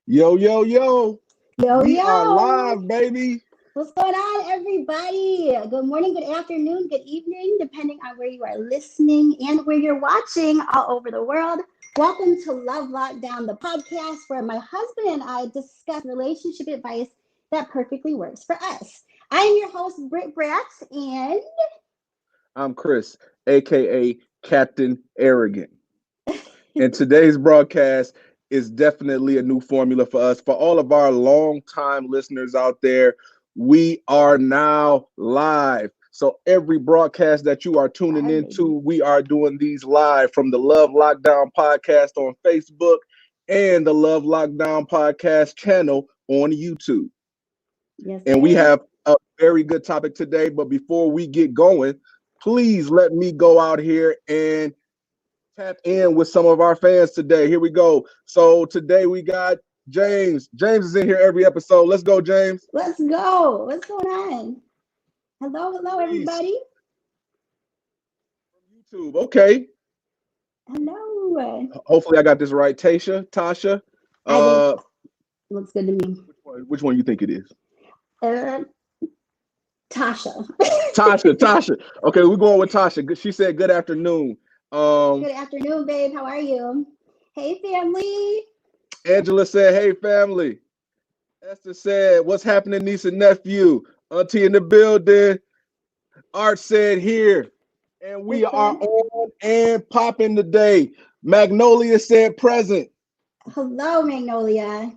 Yo, yo, yo. Yo, We are yo. live, baby. What's going on, everybody? Good morning, good afternoon, good evening, depending on where you are listening and where you're watching all over the world. Welcome to Love Lockdown, the podcast where my husband and I discuss relationship advice that perfectly works for us. I am your host, Brit and I'm Chris, aka Captain Arrogant. And today's broadcast is definitely a new formula for us. For all of our long-time listeners out there, we are now live. So every broadcast that you are tuning into, we are doing these live from the Love Lockdown podcast on Facebook and the Love Lockdown podcast channel on YouTube. yes, And we have a very good topic today. But before we get going, please let me go out here and tap in with some of our fans today. Here we go. So today we got James. James is in here every episode. Let's go, James. Let's go. What's going on? Hello, everybody. YouTube. Okay. Hello. Hopefully I got this right. Tasha. I think looks good to me. Which one you think it is? Tasha. Tasha. Okay, we're going with Tasha. She said good afternoon. Good afternoon, babe. How are you? Hey, family. Angela said, hey, family. Esther said, what's happening, niece and nephew? Auntie in the building. Art said here. And we are on and popping today. Magnolia said present. Hello, Magnolia.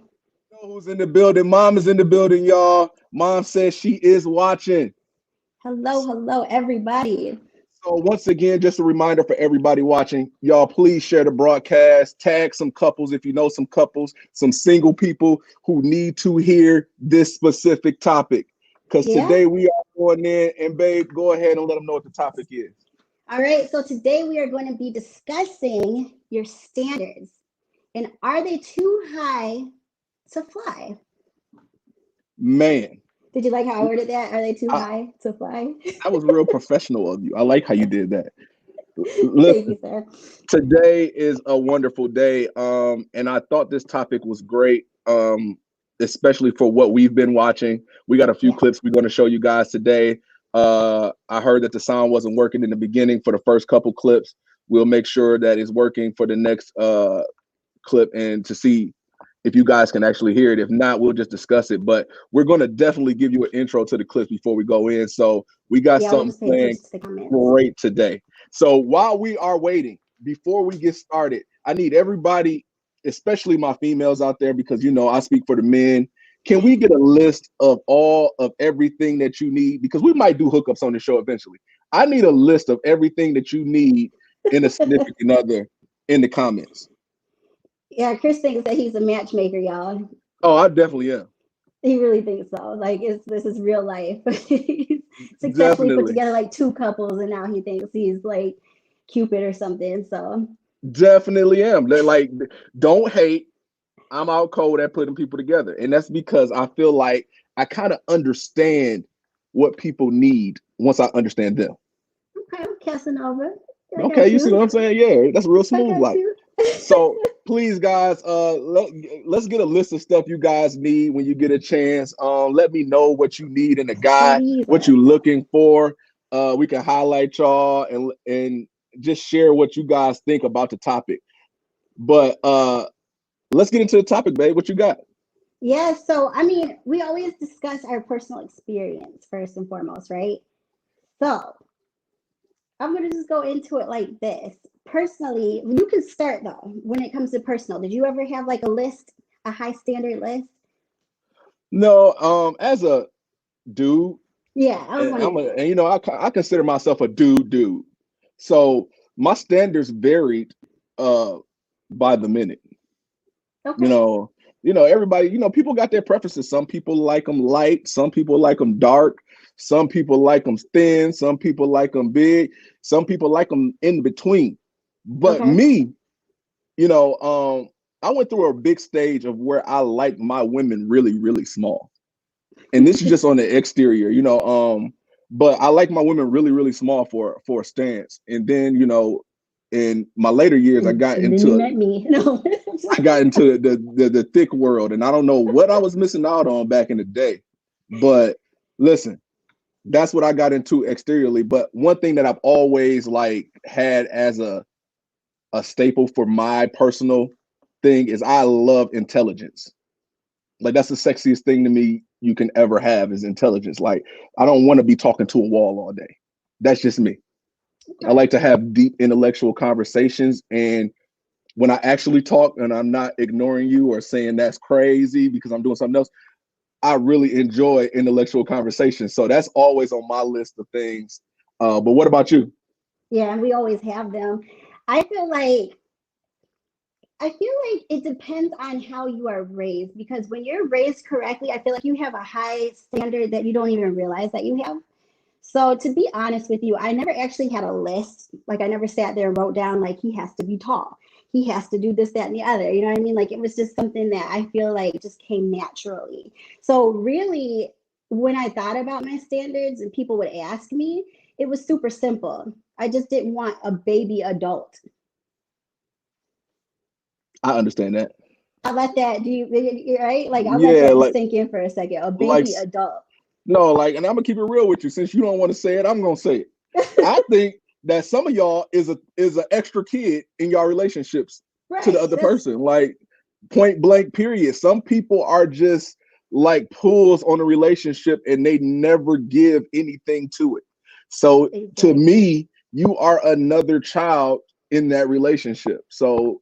Who's in the building? Mom is in the building, y'all. Mom says she is watching. Hello, everybody. So once again, just a reminder for everybody watching, y'all, please share the broadcast, tag some couples if you know some couples, some single people who need to hear this specific topic. Because today we are going in, and babe, go ahead and let them know what the topic is. All right, so today we are going to be discussing your standards. And are they too high to fly? Man. Did you like how I worded that? Are they too high to fly? That was real professional of you. I like how you did that. Thank you, sir. Today is a wonderful day. And I thought this topic was great, especially for what we've been watching. We got a few clips we're going to show you guys today. I heard that the sound wasn't working in the beginning for the first couple clips. We'll make sure that it's working for the next clip and to see if you guys can actually hear it. If not, we'll just discuss it. But we're going to definitely give you an intro to the clips before we go in. So we got something planned great today. So while we are waiting, before we get started, I need everybody, especially my females out there, because, you know, I speak for the men. Can we get a list of all of everything that you need? Because we might do hookups on the show eventually. I need a list of everything that you need in a significant other in the comments. Yeah, Chris thinks that he's a matchmaker, y'all. Oh, I definitely am. He really thinks so. Like, this is real life. He's successfully put together like 2 couples, and now he thinks he's like Cupid or something. So definitely am. Like, don't hate. I'm out cold at putting people together, and that's because I feel like I kind of understand what people need once I understand them. Okay, I'm Casanova. Okay, you see what I'm saying? Yeah, that's real smooth. Like, so please, guys, let's get a list of stuff you guys need when you get a chance. Let me know what you need in a guy, what you're looking for. We can highlight y'all and just share what you guys think about the topic. But let's get into the topic, babe. What you got? Yeah, so I mean, we always discuss our personal experience first and foremost, right? So I'm gonna just go into it like this. Personally, you can start though. When it comes to personal, did you ever have like a list, a high standard list? No, as a dude, yeah, and you know, I consider myself a dude. So my standards varied by the minute. Okay. You know, everybody, people got their preferences. Some people like them light, some people like them dark, some people like them thin, some people like them big, some people like them in between. But me, I went through a big stage of where I like my women really, really small. And this is just on the exterior, but I like my women really, really small for a stance. And then, in my later years, I got and then into you met me. No. the thick world, and I don't know what I was missing out on back in the day. But listen, that's what I got into exteriorly. But one thing that I've always like had as a staple for my personal thing is I love intelligence. Like that's the sexiest thing to me you can ever have is intelligence. Like I don't want to be talking to a wall all day. That's just me. I like to have deep intellectual conversations, and when I actually talk and I'm not ignoring you or saying that's crazy because I'm doing something else, I really enjoy intellectual conversations. So that's always on my list of things. But what about you? Yeah, we always have them. I feel like it depends on how you are raised, because when you're raised correctly, I feel like you have a high standard that you don't even realize that you have. So to be honest with you, I never actually had a list. Like I never sat there and wrote down like he has to be tall. He has to do this, that, and the other. You know what I mean? Like it was just something that I feel like just came naturally. So really, when I thought about my standards and people would ask me, it was super simple. I just didn't want a baby adult. I understand that. I let that do you right? Like I let Yeah, that sink in for a second. A like baby adult. no, like, and I'm gonna keep it real with you. Since you don't want to say it, I'm gonna say it. I think that some of y'all is an extra kid in y'all relationships to the Right. other person. Like point blank, period. Some people are just like pulls on a relationship and they never give anything to it. So to Exactly. me, you are another child in that relationship. So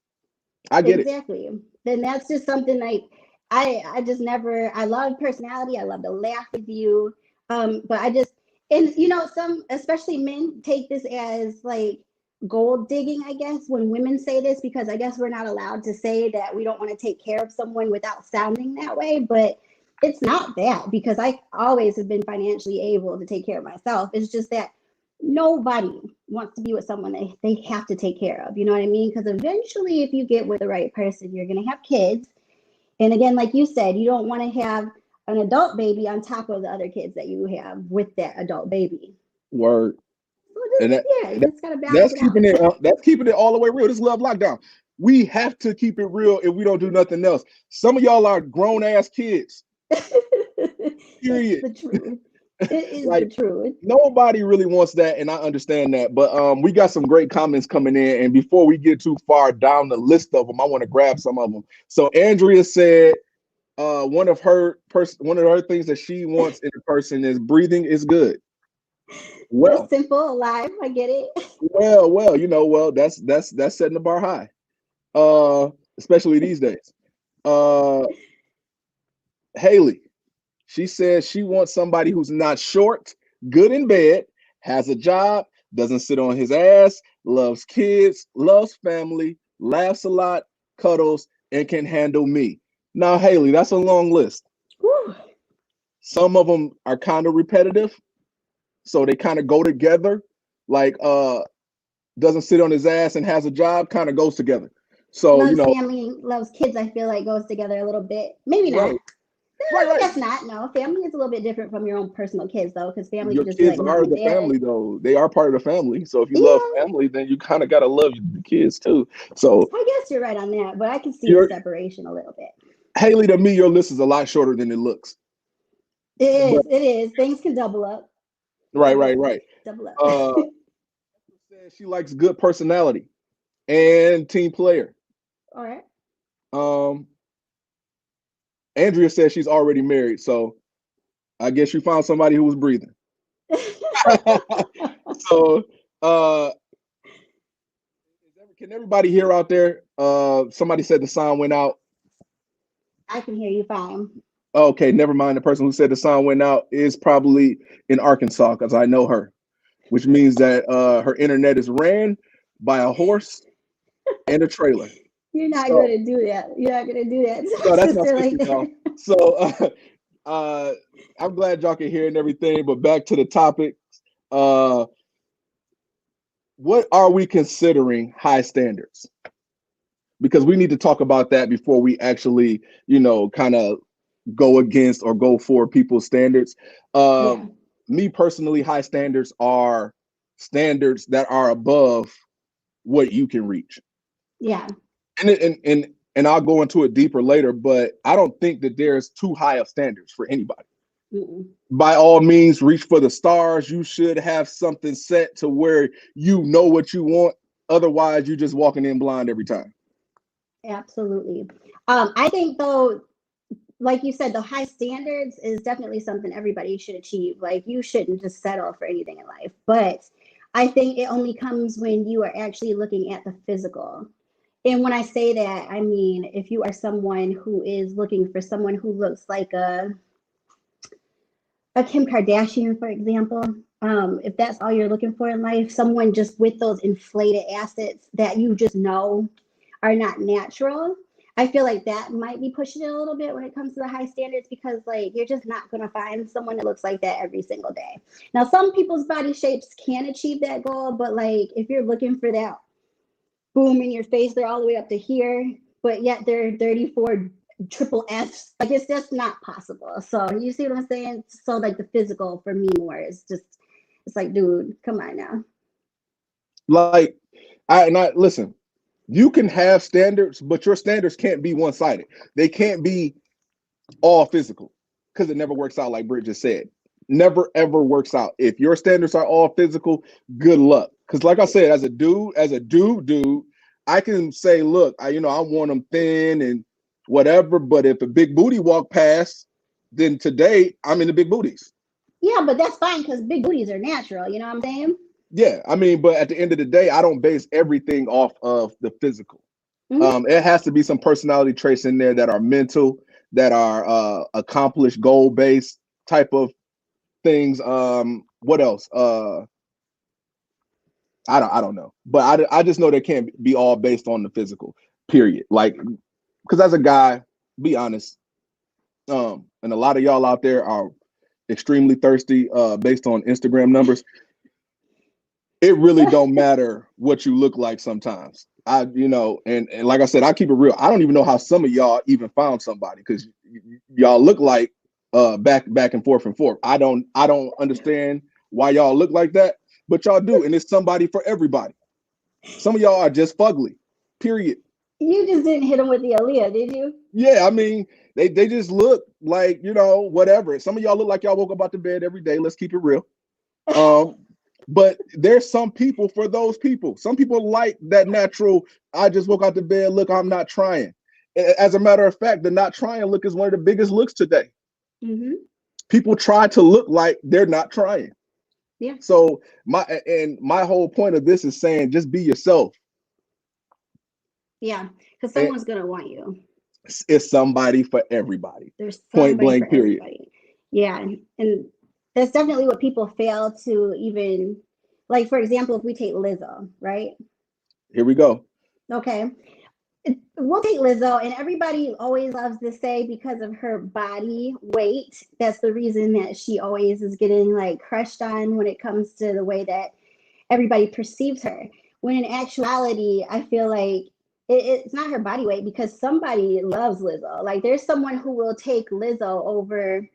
I get it. Exactly. Then that's just something like I just never I love personality. I love to laugh with you. But I just and you know some especially men take this as like gold digging, I guess, when women say this, because I guess we're not allowed to say that we don't want to take care of someone without sounding that way. But it's not that, because I always have been financially able to take care of myself. It's just that nobody wants to be with someone they have to take care of. You know what I mean? Because eventually, if you get with the right person, you're going to have kids. And again, like you said, you don't want to have an adult baby on top of the other kids that you have with that adult baby. Word. So And just, yeah, you just got to balance that's it out. keeping it all the way real. This is Love Lockdown. We have to keep it real if we don't do nothing else. Some of y'all are grown ass kids. It's Period. the truth. It is the Like truth. nobody really wants that, and I understand that. But we got some great comments coming in, and before we get too far down the list of them, I want to grab some of them. So Andrea said one of her things that she wants in a person is breathing is good. That's Well, simple, alive. I get it. that's setting the bar high. Especially these days. Uh, Haley, she says she wants somebody who's not short, good in bed, has a job, doesn't sit on his ass, loves kids, loves family, laughs a lot, cuddles, and can handle me. Now, Haley, that's a long list. Whew. Some of them are kind of repetitive, so they kind of go together. Like doesn't sit on his ass and has a job kind of goes together. So, Loves family, loves kids, I feel like goes together a little bit. Maybe not. right, right, I right. guess not. No, family is a little bit different from your own personal kids, though, because family Your could just be kids like mom are and the dad. family, though. They are part of the family. So if you love Yeah, family, then you kind of got to love the kids too. So I guess you're right on that, but I can see the you're separation a little bit. Haley, to me, your list is a lot shorter than it looks. It But is. It is. Things can double up. right, Double right, up. right. Double up. Uh, she likes good personality and team player. All right. Um, Andrea says she's already married, so I guess you found somebody who was breathing. So, uh, can everybody hear out there? Somebody said the sound went out. I can hear you fine. Okay, never mind. The person who said the sound went out is probably in Arkansas because I know her, which means that her internet is ran by a horse and a trailer. You're not So, going to do that. You're not going to do that to my no, that's my sister sister, like y'all. that. So, I'm glad y'all can hear and everything. But back to the topic. Uh, what are we considering high standards? Because we need to talk about that before we actually, kind of go against or go for people's standards. Yeah. Me personally, high standards are standards that are above what you can reach. Yeah. And I'll go into it deeper later, but I don't think that there's too high of standards for anybody. Mm-mm. By all means, reach for the stars. You should have something set to where you know what you want. Otherwise, you're just walking in blind every time. Absolutely. I think though, like you said, the high standards is definitely something everybody should achieve. Like you shouldn't just settle for anything in life. But I think it only comes when you are actually looking at the physical. And when I say that, I mean if you are someone who is looking for someone who looks like a Kim Kardashian, for example, if that's all you're looking for in life, someone just with those inflated assets that you just know are not natural. I feel like that might be pushing it a little bit when it comes to the high standards because, like, you're just not going to find someone that looks like that every single day. Now, some people's body shapes can achieve that goal, but, like, if you're looking for that boom in your face, they're all the way up to here, but yet they're 34 triple Fs. Like it's just not possible. So you see what I'm saying? So like the physical for me more is just it's like, dude, come on now. Like I listen, you can have standards, but your standards can't be one-sided. They can't be all physical because it never works out, like Britt just said. Never ever works out. If your standards are all physical, good luck. Because like I said, as a dude, I can say, look, I want them thin and whatever, but if a big booty walk past, then today I'm in the big booties. Yeah, but that's fine because big booties are natural, you know what I'm saying? Yeah, I mean, but at the end of the day, I don't base everything off of the physical. It has to be some personality traits in there that are mental, that are accomplished, goal-based type of things. What else? I don't know, but I just know they can't be all based on the physical. Period. Like, because as a guy, be honest, and a lot of y'all out there are extremely thirsty based on Instagram numbers. It really don't matter what you look like sometimes. And like I said, I keep it real. I don't even know how some of y'all even found somebody because y'all look like back and forth. I don't understand why y'all look like that, but y'all do, and it's somebody for everybody. Some of y'all are just fugly. Period. You just didn't hit them with the Aaliyah, did you? Yeah, I mean, they just look like, whatever. Some of y'all look like y'all woke up out the bed every day. Let's keep it real. But there's some people for those people. Some people like that natural, I just woke out the bed, look, I'm not trying. As a matter of fact, the not trying look is one of the biggest looks today. Mm-hmm. People try to look like they're not trying. Yeah. So my whole point of this is saying just be yourself. Yeah, because someone's going to want you. It's somebody for everybody. There's point blank, period. Everybody. Yeah, and that's definitely what people fail to even, like, for example, if we take Lizzo, right? Here we go. Okay. We'll take Lizzo, and everybody always loves to say because of her body weight, that's the reason that she always is getting like crushed on when it comes to the way that everybody perceives her. When in actuality, I feel like it's not her body weight because somebody loves Lizzo. Like there's someone who will take Lizzo over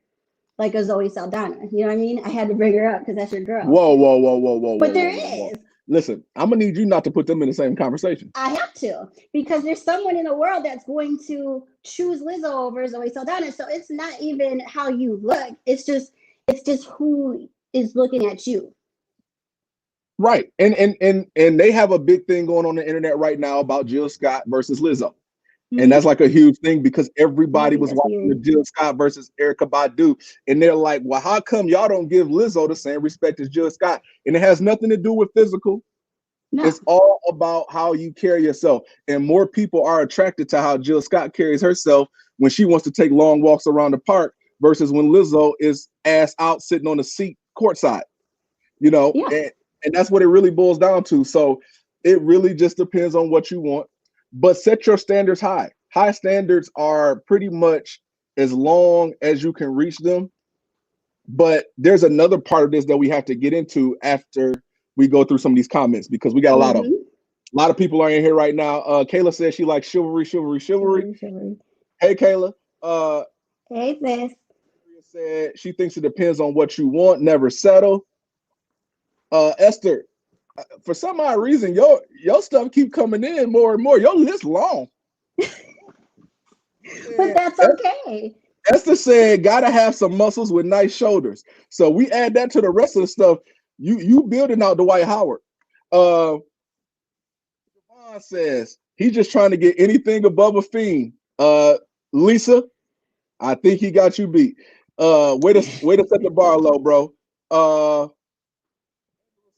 like a Zoe Saldana. You know what I mean? I had to bring her up because that's your girl. Whoa. But there is. Listen, I'm gonna need you not to put them in the same conversation. I have to, because there's someone in the world that's going to choose Lizzo over Zoe Saldana. So it's not even how you look. It's just who is looking at you. Right. And they have a big thing going on the internet right now about Jill Scott versus Lizzo. And that's like a huge thing because everybody was watching the Jill Scott versus Erykah Badu. And they're like, well, how come y'all don't give Lizzo the same respect as Jill Scott? And it has nothing to do with physical. No. It's all about how you carry yourself. And more people are attracted to how Jill Scott carries herself when she wants to take long walks around the park versus when Lizzo is ass out sitting on the seat courtside. Yeah. And that's what it really boils down to. So it really just depends on what you want. But set your standards high. High standards are pretty much as long as you can reach them. But there's another part of this that we have to get into after we go through some of these comments because we got a lot of them. A lot of people are in here right now. Kayla says she likes chivalry. Hey, Kayla. Hey, sis. Said she thinks it depends on what you want. Never settle. Esther, For some odd reason, your stuff keep coming in more and more. Your list long. But that's okay. Esther said, "Gotta have some muscles with nice shoulders." So we add that to the rest of the stuff. You building out Dwight Howard. Devon says he's just trying to get anything above a fiend. Lisa, I think he got you beat. Way to set the bar low, bro.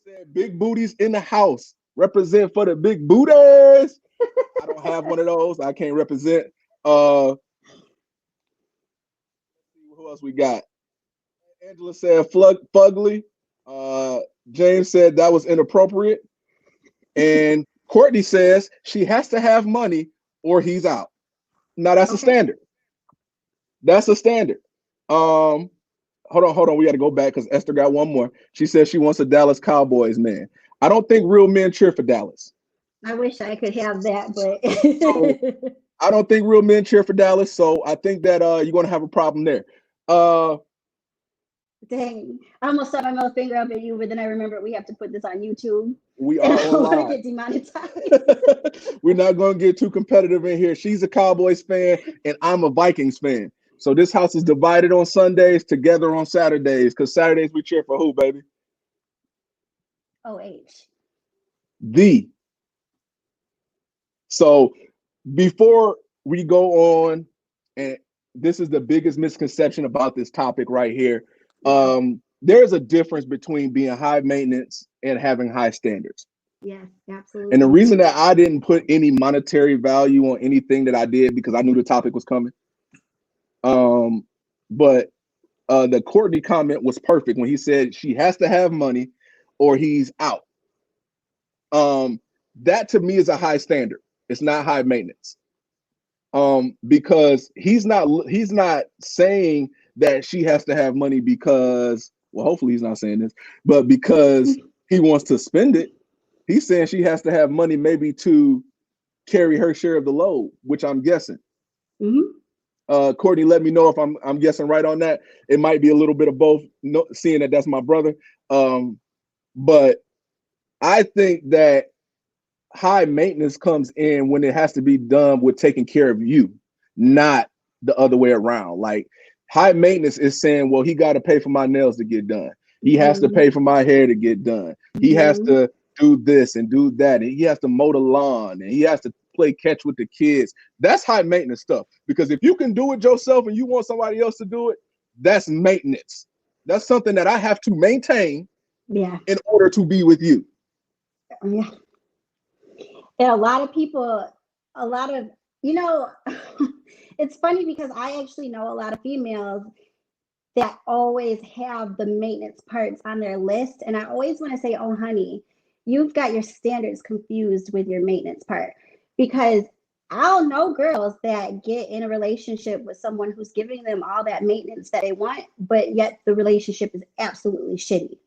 Said big booties in the house. Represent for the big booties. I don't have one of those. I can't represent. Who else we got? Angela said fugly. James said that was inappropriate. And Courtney says she has to have money or he's out. Now that's a standard. That's a standard. Hold on. We got to go back because Esther got one more. She says she wants a Dallas Cowboys man. I don't think real men cheer for Dallas. I wish I could have that, but so, I don't think real men cheer for Dallas. So I think that you're going to have a problem there. Dang, I almost set my middle finger up at you, but then I remember we have to put this on YouTube. We are going to get demonetized. We're not going to get too competitive in here. She's a Cowboys fan, and I'm a Vikings fan. So this house is divided on Sundays, together on Saturdays, because Saturdays we cheer for who, baby? OH. So before we go on, and this is the biggest misconception about this topic right here. There's a difference between being high maintenance and having high standards. Yes, absolutely. And the reason that I didn't put any monetary value on anything that I did because I knew the topic was coming. But the Courtney comment was perfect when he said she has to have money or he's out. That to me is a high standard. It's not high maintenance. Because he's not saying that she has to have money because, well, hopefully he's not saying this, but because he wants to spend it. He's saying she has to have money maybe to carry her share of the load, which I'm guessing. Courtney, let me know if I'm guessing right on that. It might be a little bit of both, seeing that that's my brother. But I think that high maintenance comes in when it has to be done with taking care of you, not the other way around. Like high maintenance is saying, well, he got to pay for my nails to get done. He has to pay for my hair to get done. He has to do this and do that. And he has to mow the lawn and he has to play catch with the kids. That's high maintenance stuff. Because if you can do it yourself and you want somebody else to do it, that's maintenance. That's something that I have to maintain in order to be with you. Yeah. And a lot of people, it's funny because I actually know a lot of females that always have the maintenance parts on their list. And I always want to say, oh, honey, you've got your standards confused with your maintenance part. Because I'll know girls that get in a relationship with someone who's giving them all that maintenance that they want, but yet the relationship is absolutely shitty.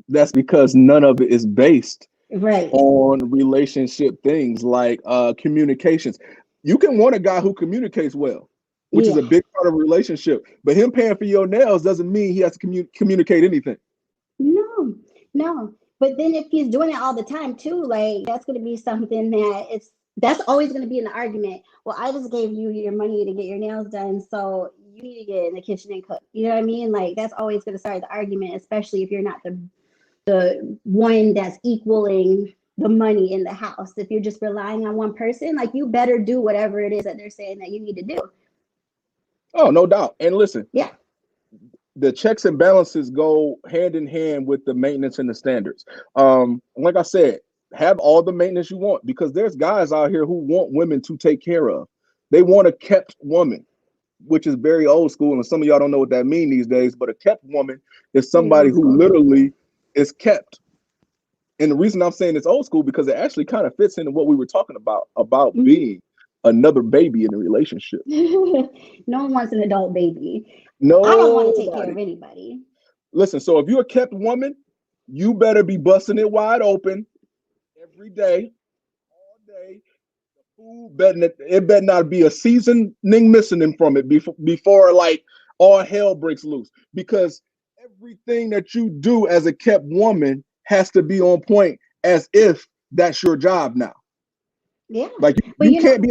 That's because none of it is based on relationship things like communications. You can want a guy who communicates well, which is a big part of a relationship. But him paying for your nails doesn't mean he has to communicate anything. No. But then if he's doing it all the time too, like that's going to be something that's always going to be an argument. Well, I just gave you your money to get your nails done, so you need to get in the kitchen and cook. You know what I mean? Like that's always going to start the argument, especially if you're not the one that's equaling the money in the house. If you're just relying on one person, like you better do whatever it is that they're saying that you need to do. Oh, no doubt. And listen, the checks and balances go hand in hand with the maintenance and the standards. Like I said, have all the maintenance you want, because there's guys out here who want women to take care of. They want a kept woman, which is very old school. And some of y'all don't know what that means these days, but a kept woman is somebody who literally is kept. And the reason I'm saying it's old school, because it actually kind of fits into what we were talking about being another baby in a relationship. No one wants an adult baby. No, I don't want to take care of anybody. Listen, so if you're a kept woman, you better be busting it wide open every day, all day. The food it better not be a seasoning missing from it before like all hell breaks loose. Because everything that you do as a kept woman has to be on point as if that's your job now. Yeah. Like But you can't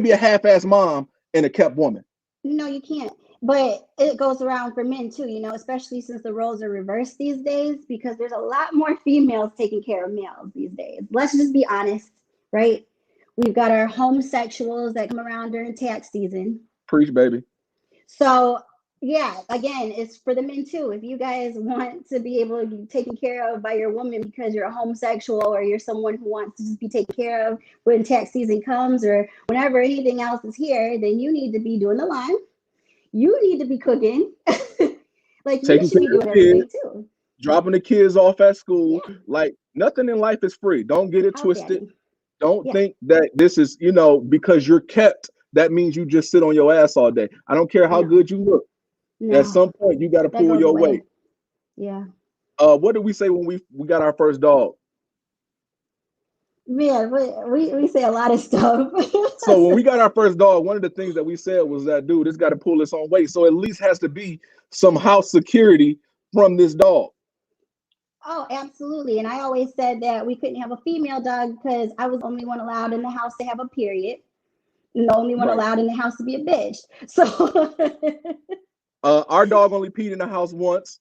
be a half-ass mom and a kept woman. no, you can't. But it goes around for men too, especially since the roles are reversed these days, because there's a lot more females taking care of males these days. Let's just be honest, right? We've got our homosexuals that come around during tax season. Preach, baby. So yeah, again, it's for the men too. If you guys want to be able to be taken care of by your woman because you're a homosexual or you're someone who wants to just be taken care of when tax season comes or whenever anything else is here, then you need to be doing the line. You need to be cooking. Like you Taking should care be of doing the everything kids, too. dropping the kids off at school. Yeah. Like nothing in life is free. Don't get it House twisted. daddy. Don't Yeah. think that this is, because you're kept, that means you just sit on your ass all day. I don't care how No. good you look. At No, some point, you got to that pull goes your away. weight. Yeah. What did we say when we got our first dog? Man, we say a lot of stuff. So when we got our first dog, one of the things that we said was that, dude, it's got to pull its own weight. So at least has to be some house security from this dog. Oh, absolutely. And I always said that we couldn't have a female dog because I was the only one allowed in the house to have a period. And the only one Right. allowed in the house to be a bitch. So Our dog only peed in the house once.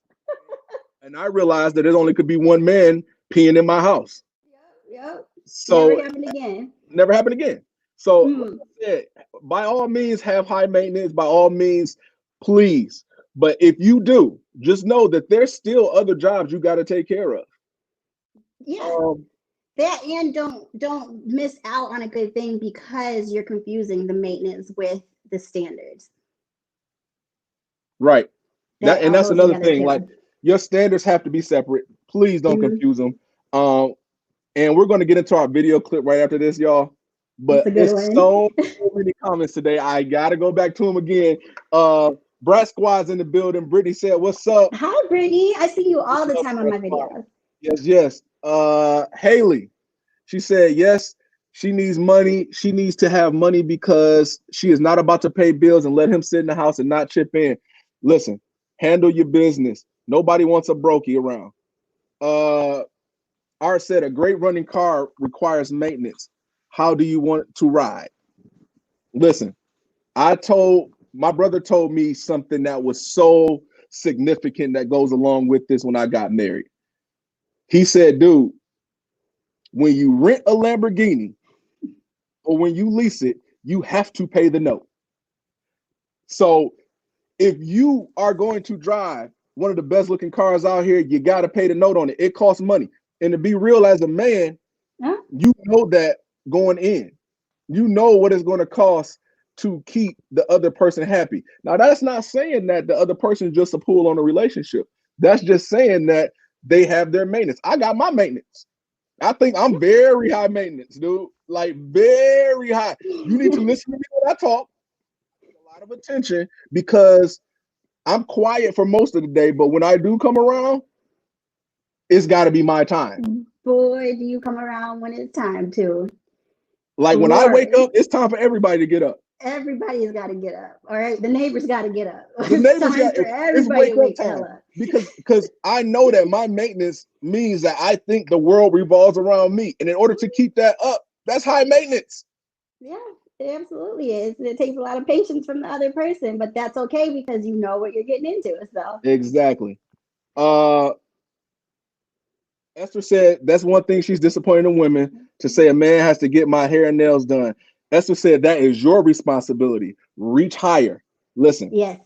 And I realized that it only could be one man peeing in my house. Yep. So Never happened again. Never happened again. So like I said, by all means, have high maintenance. By all means, please. But if you do, just know that there's still other jobs you got to take care of. Yeah. That and don't miss out on a good thing because you're confusing the maintenance with the standards. Right. That's another thing. Too. Like your standards have to be separate. Please don't confuse them. And we're going to get into our video clip right after this, y'all. But it's so many comments today. I got to go back to them again. Brat Squad's in the building. Brittany said, "What's up?" Hi, Brittany. I see you all the time on my videos. Yes. Haley, she said, yes, she needs money. She needs to have money because she is not about to pay bills and let him sit in the house and not chip in. Listen, handle your business. Nobody wants a brokey around. Art said, a great running car requires maintenance. How do you want to ride? Listen, my brother told me something that was so significant that goes along with this when I got married. He said, dude, when you rent a Lamborghini or when you lease it, you have to pay the note. So if you are going to drive one of the best looking cars out here, you got to pay the note on it. It costs money. And to be real as a man, you know that going in, you know what it's going to cost to keep the other person happy. Now, that's not saying that the other person is just a pull on a relationship. That's just saying that they have their maintenance. I got my maintenance. I think I'm very high maintenance, dude. Like very high. You need to listen to me when I talk. I pay a lot of attention because I'm quiet for most of the day, but when I do come around, it's got to be my time. Boy, do you come around when it's time to. Like when I wake up, it's time for everybody to get up. Everybody's got to get up. All right, the neighbors got to get up. The neighbors it's wake up time because I know that my maintenance means that I think the world revolves around me, and in order to keep that up, that's high maintenance. Yeah, it absolutely is. It takes a lot of patience from the other person, but that's okay because you know what you're getting into. So exactly. Esther said that's one thing she's disappointed in women, to say a man has to get my hair and nails done. Esther said that is your responsibility. Reach higher. Listen. Yes.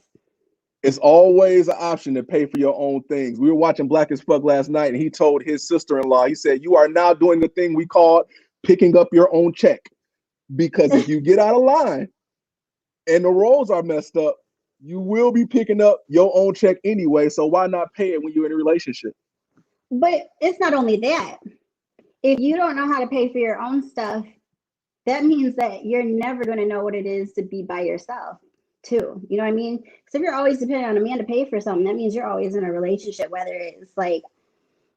It's always an option to pay for your own things. We were watching Black as Fuck last night, and he told his sister-in-law, he said, you are now doing the thing we call picking up your own check. Because if you get out of line and the roles are messed up, you will be picking up your own check anyway. So why not pay it when you're in a relationship? But it's not only that. If you don't know how to pay for your own stuff, that means that you're never going to know what it is to be by yourself too. You know what I mean? Because if you're always dependent on a man to pay for something, that means you're always in a relationship, whether it's like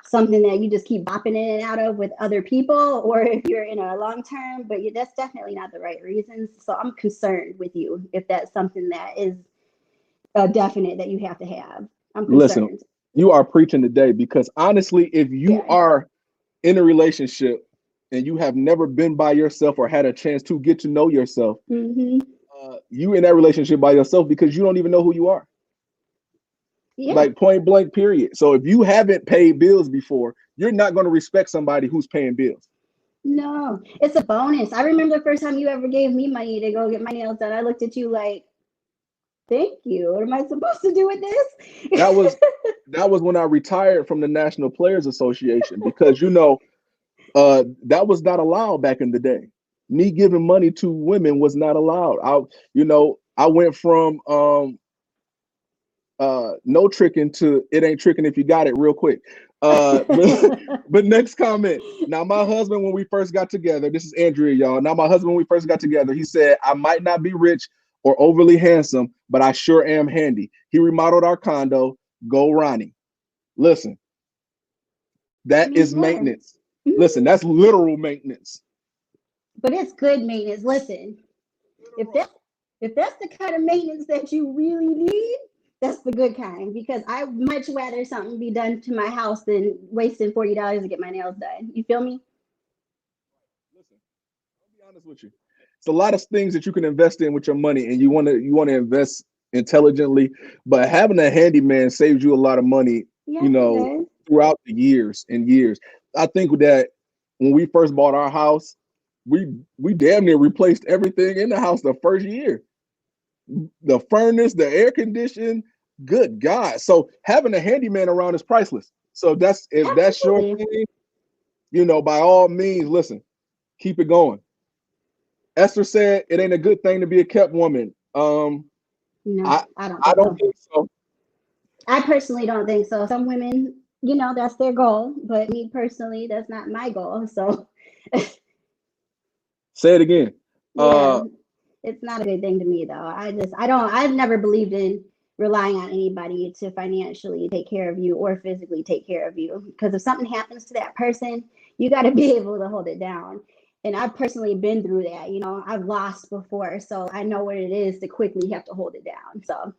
something that you just keep bopping in and out of with other people, or if you're in a long term, but that's definitely not the right reasons. So I'm concerned with you if that's something that is a definite that you have to have. I'm concerned. Listen, You are preaching today, because honestly, if you Yeah. are in a relationship and you have never been by yourself or had a chance to get to know yourself, Mm-hmm. you in that relationship by yourself because you don't even know who you are. Yeah. Like point blank, period. So if you haven't paid bills before, you're not going to respect somebody who's paying bills. No, it's a bonus. I remember the first time you ever gave me money to go get my nails done. I looked at you like, thank you. What am I supposed to do with That this? was that was when I retired from the National Players Association, because that was not allowed back in the day. Me giving money to women was not allowed. I went from no tricking to it ain't tricking if you got it real quick. But next comment. Now, my husband, when we first got together, this is Andrea, y'all. Now, my husband, when we first got together, he said, I might not be rich or overly handsome, but I sure am handy. He remodeled our condo. Go Ronnie. Listen, I that mean, is yeah. maintenance. Listen, that's literal maintenance. But it's good maintenance. Listen, if Literal. that if that's the kind of maintenance that you really need, that's the good kind. Because I much rather something be done to my house than wasting $40 to get my nails done. You feel me? Listen, I'll be honest with you. It's a lot of things that you can invest in with your money, and you want to invest intelligently. But having a handyman saves you a lot of money, Yeah, you it know, does. throughout the years and years. I think that when we first bought our house, we damn near replaced everything in the house the first year. The furnace, the air condition, good God. So having a handyman around is priceless. So if that's your Absolutely. thing, by all means, listen, keep it going. Esther said it ain't a good thing to be a kept woman. No, I I don't I think don't so. think so. I personally don't think so. Some women, that's their goal, but me personally, that's not my goal. So, Say it again. yeah, Uh, it's not a good thing to me, though. I've never believed in relying on anybody to financially take care of you or physically take care of you. Because if something happens to that person, you got to be able to hold it down. And I've personally been through that. I've lost before, so I know what it is to quickly have to hold it down. So,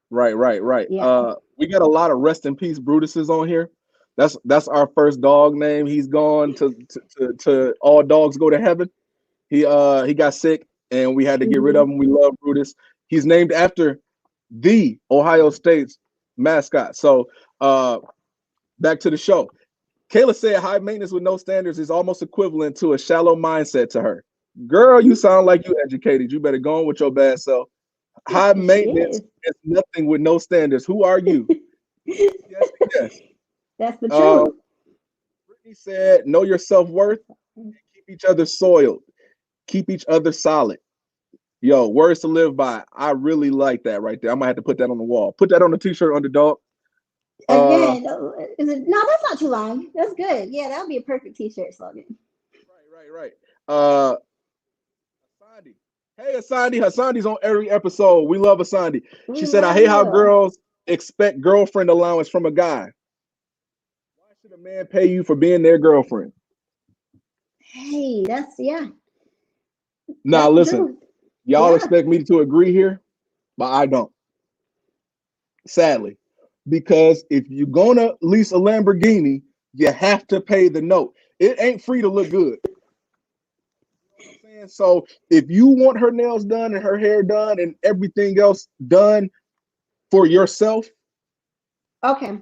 right. yeah. We got a lot of rest in peace Brutuses on here. That's our first dog name. He's gone to all dogs go to heaven. He got sick and we had to get rid Hmm. of him. We love Brutus. He's named after the Ohio State's mascot. So back to the show. Kayla said high maintenance with no standards is almost equivalent to a shallow mindset to her. Girl, you sound like you educated. You better go on with your bad self. High She maintenance is. is nothing with no standards. Who are you? Yes, yes. That's the Uh, truth. Brittany said, know your self worth. Keep each other soiled. Keep each other solid. Yo, words to live by. I really like that right there. I might have to put that on the wall. Put that on the t-shirt, underdog. Uh, Again, is it? No, that's not too long. That's good. Yeah, that would be a perfect T-shirt slogan. right. Asandi. Hey, Asandi. Hasandi's on every episode. We love Asandi. We She said, I love hate how you. girls expect girlfriend allowance from a guy. Why should a man pay you for being their girlfriend? Hey, Now, that's the listen, truth. y'all Yeah. expect me to agree here, but I don't, sadly. Because if you're going to lease a Lamborghini, you have to pay the note. It ain't free to look good. So if you want her nails done and her hair done and everything else done for yourself, Okay.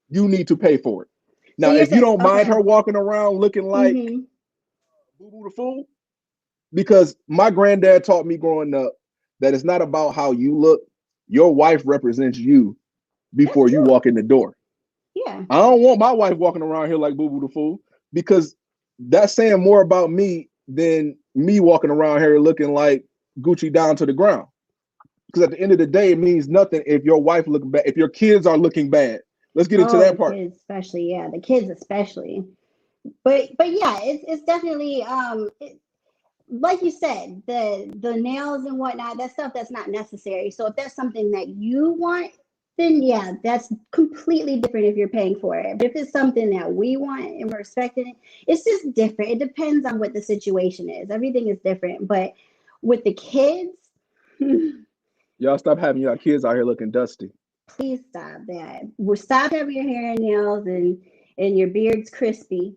you need to pay for it. So Now, you're if you saying don't mind okay. her walking around looking like Mm-hmm. Boo Boo the Fool, because my granddad taught me growing up that it's not about how you look. Your wife represents you That's before you true. walk in the door. Yeah. I don't want my wife walking around here like Boo Boo the Fool, because that's saying more about me than me walking around here looking like Gucci down to the ground. Because at the end of the day, it means nothing if your wife look bad, if your kids are looking bad. Let's get into Oh, the that part. kids especially. Yeah, the kids especially. But yeah, it's definitely like you said, the nails and whatnot, that stuff that's not necessary. So if that's something that you want, then yeah, that's completely different if you're paying for it. But if it's something that we want and we're expecting it, it's just different. It depends on what the situation is. Everything is different. But with the kids, Y'all stop having y'all kids out here looking dusty. Please stop that. We'll stop having your hair and nails and your beard's crispy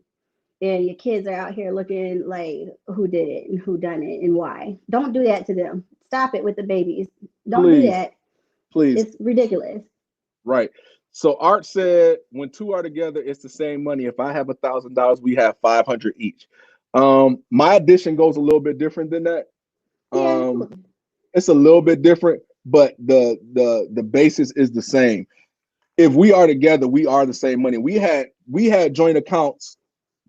and your kids are out here looking like who did it and who done it and why. Don't do that to them. Stop it with the babies. Don't do that. Please. It's ridiculous. Right. So Art said, when two are together, it's the same money. If I have $1,000, we have 500 each. My addition goes a little bit different than that. Yeah. It's a little bit different, but the basis is the same. If we are together, we are the same money. We had joint accounts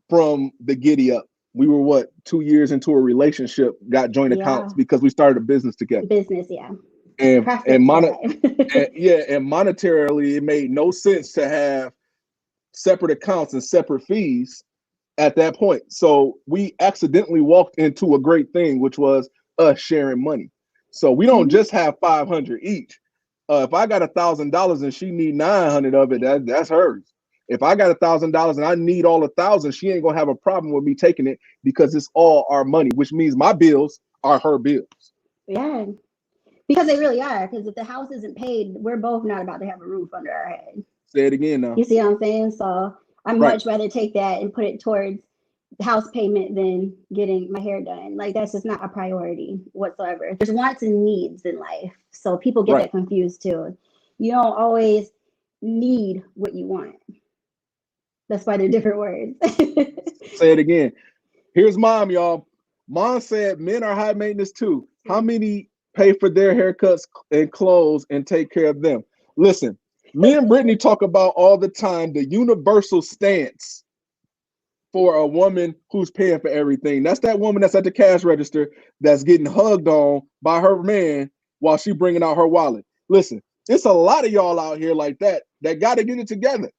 from the giddy up. We were 2 years into a relationship, got joint accounts because we started a business together. Yeah. And monetarily, it made no sense to have separate accounts and separate fees at that point. So we accidentally walked into a great thing, which was us sharing money. So we don't just have 500 each. If I got $1,000 and she need 900 of it, that's hers. If I got $1,000 and I need all 1,000, she ain't gonna have a problem with me taking it because it's all our money, which means my bills are her bills. Yeah, because they really are. Because if the house isn't paid, we're both not about to have a roof under our head. Say it again now. You see what I'm saying? So I'd much rather take that and put it towards the house payment than getting my hair done. Like, that's just not a priority whatsoever. There's wants and needs in life. So people get that confused too. You don't always need what you want. That's why they're different words. Say it again. Here's Mom, y'all. Mom said men are high maintenance too. How many pay for their haircuts and clothes and take care of them? Listen, me and Brittany talk about all the time the universal stance for a woman who's paying for everything. That's that woman that's at the cash register that's getting hugged on by her man while she bringing out her wallet. Listen, it's a lot of y'all out here like that got to get it together.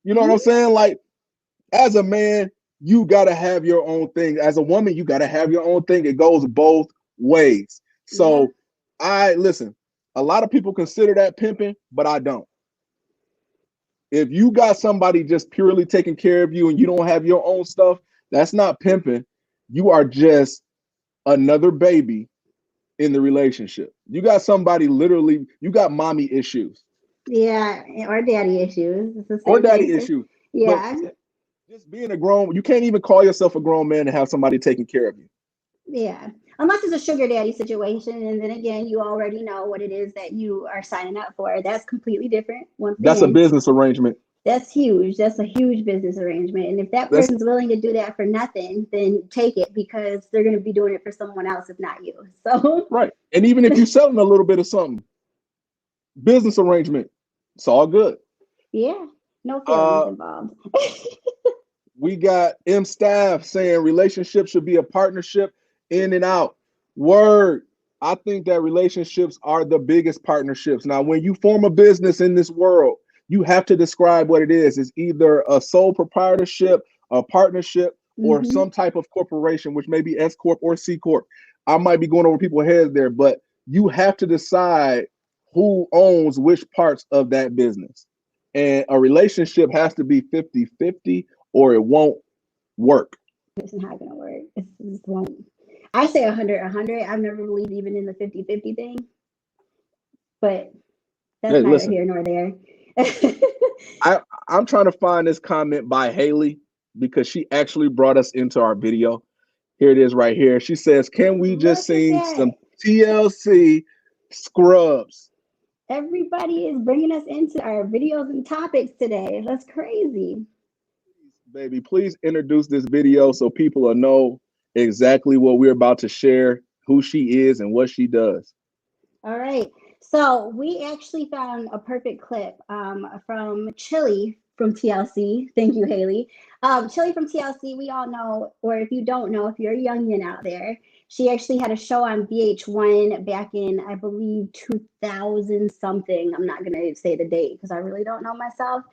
You know what I'm saying? Like, as a man, you got to have your own thing. As a woman, you got to have your own thing. It goes both ways. So listen, a lot of people consider that pimping, but I don't. If you got somebody just purely taking care of you and you don't have your own stuff, that's not pimping. You are just another baby in the relationship. You got somebody literally, you got mommy issues. Yeah, or daddy issues. Or daddy issues. Yeah. But just being a grown, you can't even call yourself a grown man and have somebody taking care of you. Yeah. Unless it's a sugar daddy situation. And then again, you already know what it is that you are signing up for. That's completely different. That's a business arrangement. That's huge. That's a huge business arrangement. And if that person's willing to do that for nothing, then take it, because they're going to be doing it for someone else, if not you. So right. And even if you're selling a little bit of something, business arrangement, it's all good. Yeah. No feelings involved. We got M Staff saying relationships should be a partnership in and out. Word. I think that relationships are the biggest partnerships. Now, when you form a business in this world, you have to describe what it is. It's either a sole proprietorship, a partnership, or some type of corporation, which may be S Corp or C Corp. I might be going over people's heads there, but you have to decide who owns which parts of that business. And a relationship has to be 50-50 or it won't work. It's not going to work. It just won't. I say 100-100. I've never believed even in the 50-50 thing. But that's neither here nor there. I'm trying to find this comment by Haley because she actually brought us into our video. Here it is right here. She says, can we just sing some TLC Scrubs? Everybody is bringing us into our videos and topics today. That's crazy. Baby, please introduce this video so people will know exactly what we're about to share, who she is and what she does. All right. So we actually found a perfect clip from Chili from TLC. Thank you, Haley. Chili from TLC, we all know, or if you don't know, if you're a youngin' out there, she actually had a show on VH1 back in, I believe, 2000 something. I'm not going to say the date because I really don't know myself.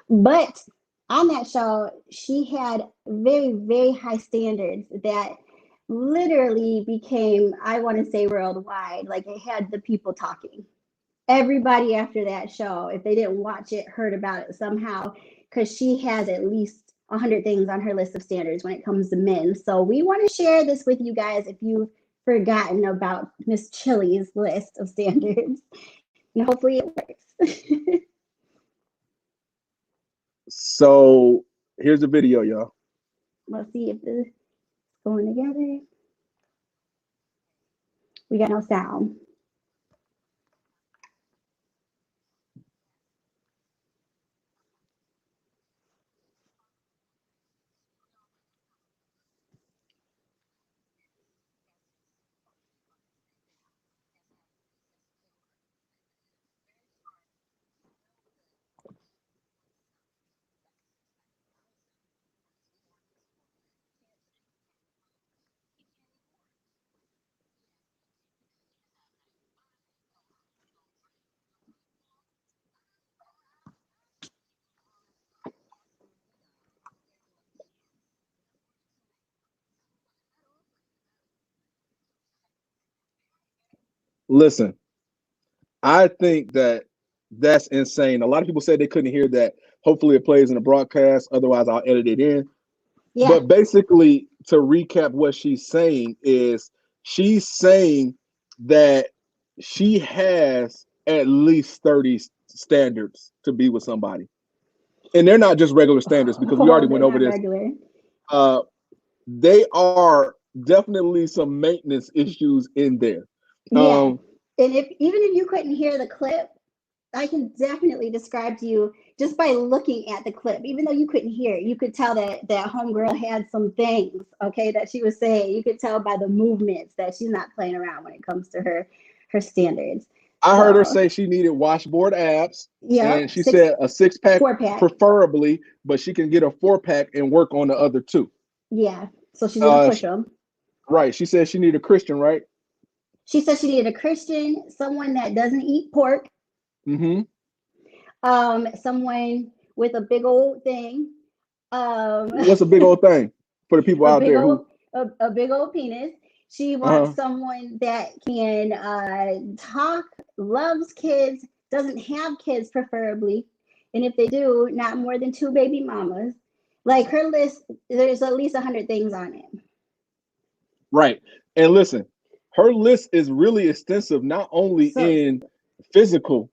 But on that show, she had very, very high standards that literally became, I want to say, worldwide. Like, it had the people talking. Everybody after that show, if they didn't watch it, heard about it somehow, because she has at least 100 things on her list of standards when it comes to men. So we want to share this with you guys if you've forgotten about Miss Chili's list of standards. And hopefully it works. So here's the video, y'all. Let's see if this is going together. We got no sound. Listen, I think that's insane. A lot of people said they couldn't hear that. Hopefully, it plays in the broadcast. Otherwise, I'll edit it in. Yeah. But basically, to recap what she's saying that she has at least 30 standards to be with somebody. And they're not just regular standards because we already went over this. Regular. They are definitely some maintenance issues in there. Yeah. And even if you couldn't hear the clip, I can definitely describe to you just by looking at the clip, even though you couldn't hear it, you could tell that homegirl had some things, okay, that she was saying. You could tell by the movements that she's not playing around when it comes to her standards. I heard her say she needed washboard abs. Yeah. And she said a 6-pack 4-pack. preferably, but she can get a 4-pack and work on the other 2. Yeah. So she's going to push them. Right. She said she needed a Christian, right? She said she needed a Christian, someone that doesn't eat pork. Mm-hmm. Someone with a big old thing. What's a big old thing for the people out there a big old penis. She wants someone that can talk, loves kids, doesn't have kids preferably, and if they do, not more than 2 baby mamas. Like her list, there's at least 100 things on it. Right. And listen, her list is really extensive, not only in physical,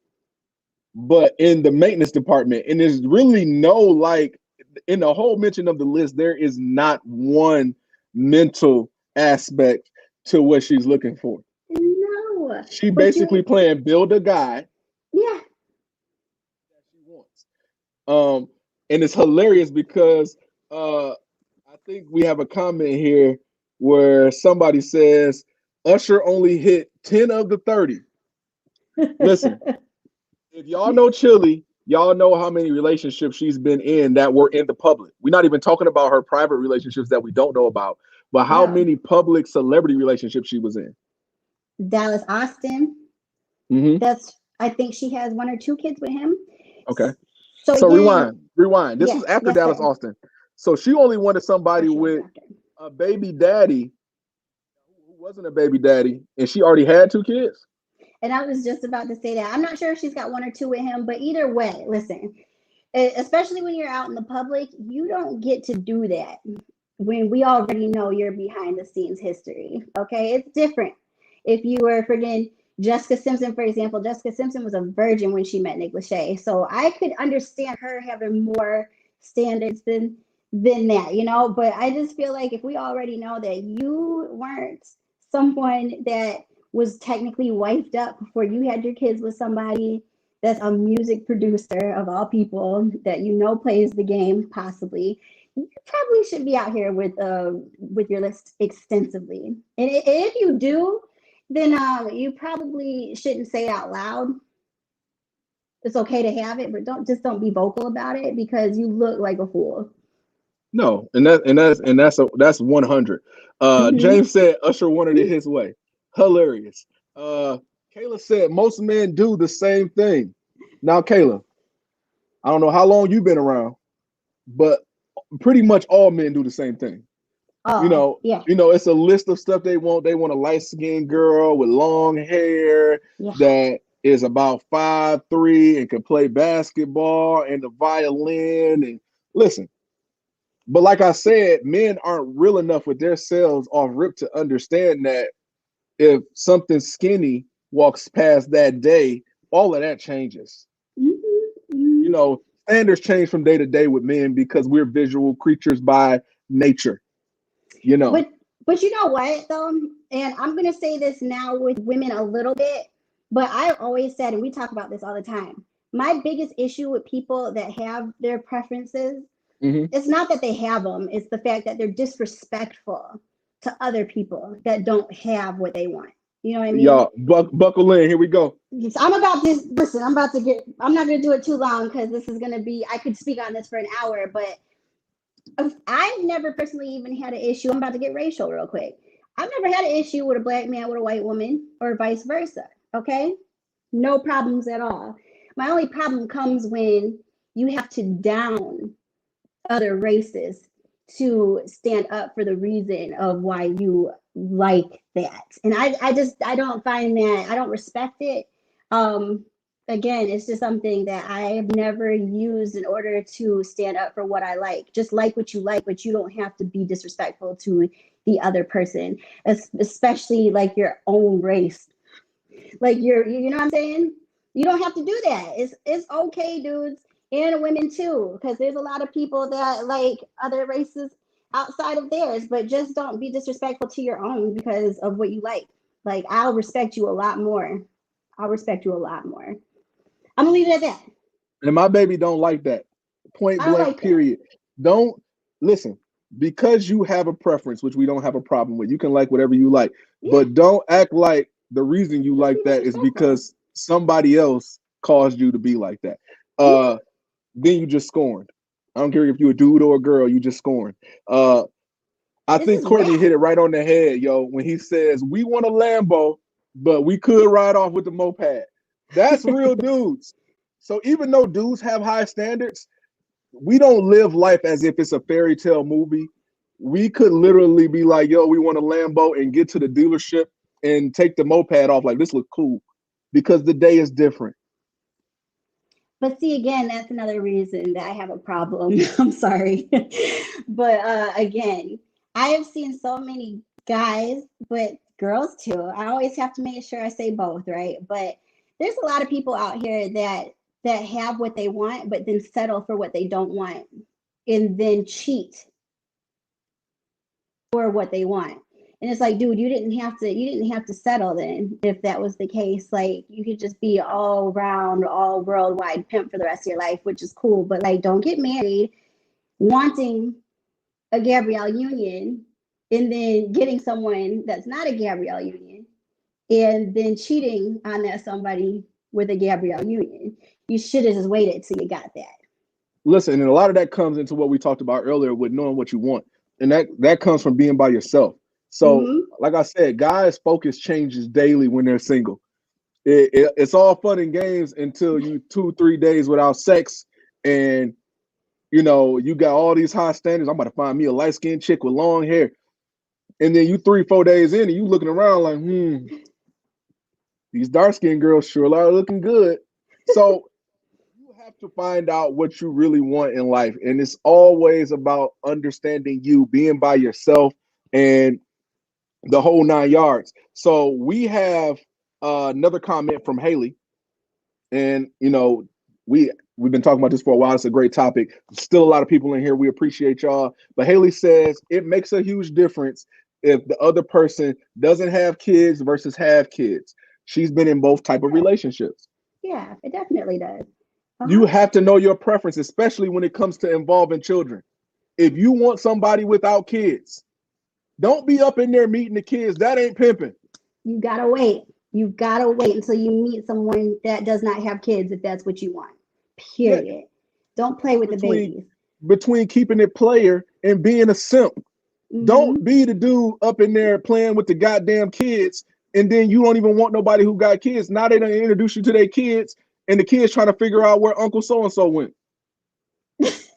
but in the maintenance department. And there's really no, like, in the whole mention of the list, there is not one mental aspect to what she's looking for. No. She basically playing build a guy. Yeah. That she wants. And it's hilarious because I think we have a comment here where somebody says Usher only hit 10 of the 30. Listen, if y'all know Chili, y'all know how many relationships she's been in that were in the public. We're not even talking about her private relationships that we don't know about, but how many public celebrity relationships she was in. Dallas Austin. Mm-hmm. I think she has 1 or 2 kids with him. Okay. So rewind. This was after Dallas Austin. So she only wanted somebody with a baby daddy who wasn't a baby daddy, and she already had 2 kids. And I was just about to say that. I'm not sure if she's got 1 or 2 with him, but either way, listen, especially when you're out in the public, you don't get to do that when we already know your behind the scenes history. Okay, it's different. If you were friggin' Jessica Simpson, for example, Jessica Simpson was a virgin when she met Nick Lachey. So I could understand her having more standards than that, you know, but I just feel like if we already know that you weren't someone that was technically wifed up before you had your kids with somebody that's a music producer of all people that you know plays the game possibly, you probably should be out here with your list extensively. And if you do, then you probably shouldn't say it out loud. It's okay to have it, but don't be vocal about it because you look like a fool. No, and that's 100. James said Usher wanted it his way. Hilarious. Kayla said most men do the same thing. Now, Kayla, I don't know how long you've been around, but pretty much all men do the same thing. You know, it's a list of stuff they want. They want a light-skinned girl with long hair that is about 5'3" and can play basketball and the violin. And listen, but like I said, men aren't real enough with their selves off rip to understand that if something skinny walks past that day, all of that changes. You know, standards change from day to day with men because we're visual creatures by nature. You know. But you know what though, and I'm gonna say this now with women a little bit, but I've always said, and we talk about this all the time. My biggest issue with people that have their preferences, it's not that they have them; it's the fact that they're disrespectful to other people that don't have what they want. You know what I mean? Y'all, buckle in. Here we go. I'm about to listen. I'm not going to do it too long because this is going to be. I could speak on this for an hour, but I've never personally even had an issue. I'm about to get racial real quick. I've never had an issue with a black man with a white woman or vice versa. Okay, no problems at all. My only problem comes when you have to down other races to stand up for the reason of why you like that. And I don't find that, I don't respect it. Again, it's just something that I've never used in order to stand up for what I like. Just like what you like, but you don't have to be disrespectful to the other person, especially like your own race. Like you know what I'm saying? You don't have to do that. It's okay, dudes and women too, because there's a lot of people that like other races outside of theirs, but just don't be disrespectful to your own because of what you like. Like I'll respect you a lot more. I'll respect you a lot more. I'm gonna leave it at that. And my baby don't like that. Point I blank, like period. Don't listen, because you have a preference, which we don't have a problem with. You can like whatever you like, but don't act like the reason you like that is because somebody else caused you to be like that. Then you just scorned. I don't care if you're a dude or a girl, you just scorned. I think Courtney hit it right on the head, yo, when he says we want a Lambo, but we could ride off with the moped. That's real dudes. So even though dudes have high standards, we don't live life as if it's a fairy tale movie. We could literally be like, yo, we want a Lambo and get to the dealership and take the moped off like this look cool because the day is different. But see, again, that's another reason that I have a problem. I'm sorry. But again, I have seen so many guys, but girls too. I always have to make sure I say both, right? But there's a lot of people out here that have what they want, but then settle for what they don't want and then cheat for what they want. And it's like, dude, you didn't have to settle then if that was the case. Like you could just be all round, all worldwide pimp for the rest of your life, which is cool. But like don't get married wanting a Gabrielle Union and then getting someone that's not a Gabrielle Union and then cheating on that somebody with a Gabrielle Union. You should have just waited till you got that. Listen, and a lot of that comes into what we talked about earlier with knowing what you want. And that comes from being by yourself. So, like I said, guys' focus changes daily when they're single. It's all fun and games until you 2-3 days without sex, and you know you got all these high standards. I'm about to find me a light skinned chick with long hair, and then you 3-4 days in, and you looking around like, these dark skinned girls sure are looking good. So you have to find out what you really want in life, and it's always about understanding you, being by yourself, and the whole 9 yards. So we have another comment from Haley, and you know we've been talking about this for a while. It's a great topic. Still a lot of people in here. We appreciate y'all. But Haley says it makes a huge difference if the other person doesn't have kids versus have kids. She's been in both type of relationships. Yeah, it definitely does. You have to know your preference, especially when it comes to involving children. If you want somebody without kids, don't be up in there meeting the kids. That ain't pimping. You gotta wait. You gotta wait until you meet someone that does not have kids if that's what you want. Period. Yeah. Don't play with the babies. Between keeping it player and being a simp. Don't be the dude up in there playing with the goddamn kids, and then you don't even want nobody who got kids. Now they don't introduce you to their kids, and the kids trying to figure out where Uncle so-and-so went. It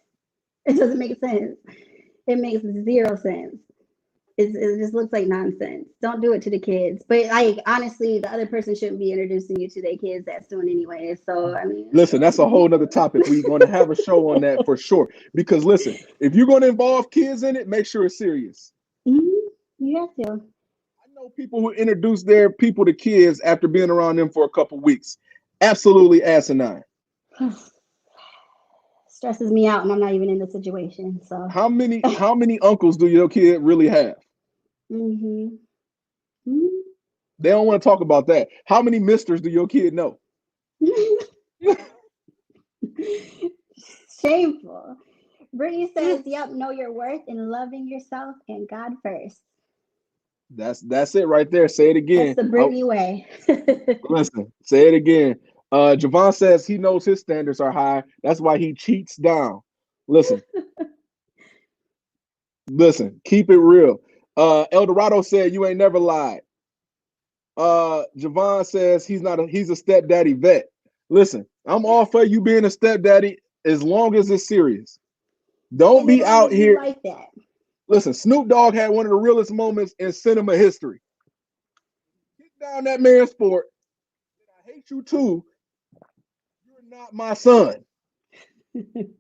doesn't make sense. It makes zero sense. It just looks like nonsense. Don't do it to the kids. But like honestly, the other person shouldn't be introducing you to their kids that soon anyway. So I mean, listen, that's a whole nother topic. We're going to have a show on that for sure. Because listen, if you're going to involve kids in it, make sure it's serious. You have to. I know people who introduce their people to kids after being around them for a couple weeks. Absolutely asinine. Stresses me out, and I'm not even in the situation. So. How many uncles do your kid really have? Mm-hmm. They don't want to talk about that. How many misters do your kid know? Shameful. Brittany says, "Yep, know your worth and loving yourself and God first." That's it right there. Say it again. That's the Brittany way. Listen, say it again. Javon says he knows his standards are high. That's why he cheats down. Listen, keep it real. Eldorado said you ain't never lied. Javon says he's a stepdaddy vet. Listen, I'm all for you being a stepdaddy as long as it's serious. Don't be out here like that. Listen, Snoop Dogg had one of the realest moments in cinema history. Kick down that man's sport. I hate you too. You're not my son. Period.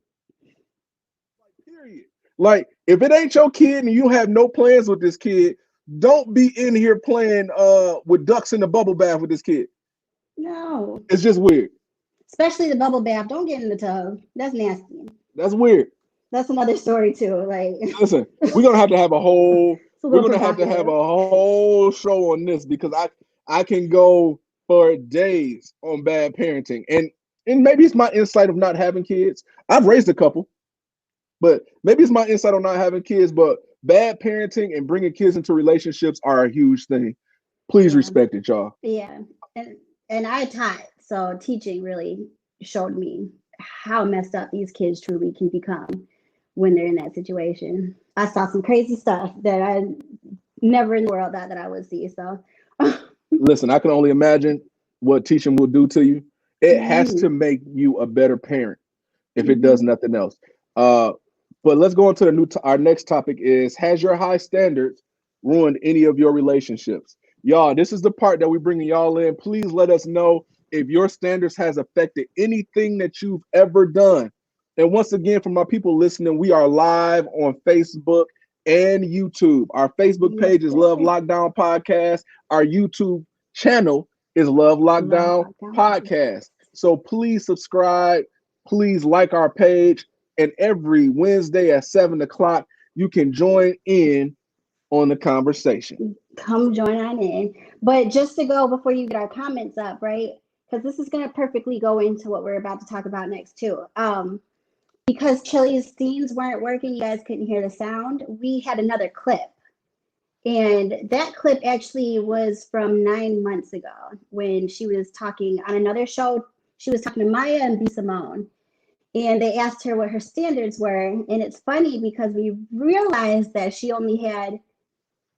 Like, if it ain't your kid and you have no plans with this kid, don't be in here playing with ducks in the bubble bath with this kid. No. It's just weird. Especially the bubble bath. Don't get in the tub. That's nasty. That's weird. That's another story too. Like, listen, we're gonna have to have a whole show on this because I can go for days on bad parenting. And maybe it's my insight of not having kids. I've raised a couple, but maybe it's my insight on not having kids. But bad parenting and bringing kids into relationships are a huge thing. Please respect it, y'all. Yeah, and I taught, so teaching really showed me how messed up these kids truly can become when they're in that situation. I saw some crazy stuff that I never in the world thought that I would see. So listen, I can only imagine what teaching will do to you. It has to make you a better parent if it does nothing else. But let's go on to our next topic is, has your high standards ruined any of your relationships? Y'all, this is the part that we're bringing y'all in. Please let us know if your standards has affected anything that you've ever done. And once again, for my people listening, we are live on Facebook and YouTube. Our Facebook page is Love Lockdown Podcast. Our YouTube channel is Love Lockdown Podcast. So please subscribe. Please like our page. And every Wednesday at 7 o'clock, you can join in on the conversation. Come join on in. But just to go before you get our comments up, right? Because this is going to perfectly go into what we're about to talk about next too. Because Chili's scenes weren't working, you guys couldn't hear the sound. We had another clip. And that clip actually was from 9 months ago when she was talking on another show. She was talking to Maya and B. Simone. And they asked her what her standards were. And it's funny because we realized that she only had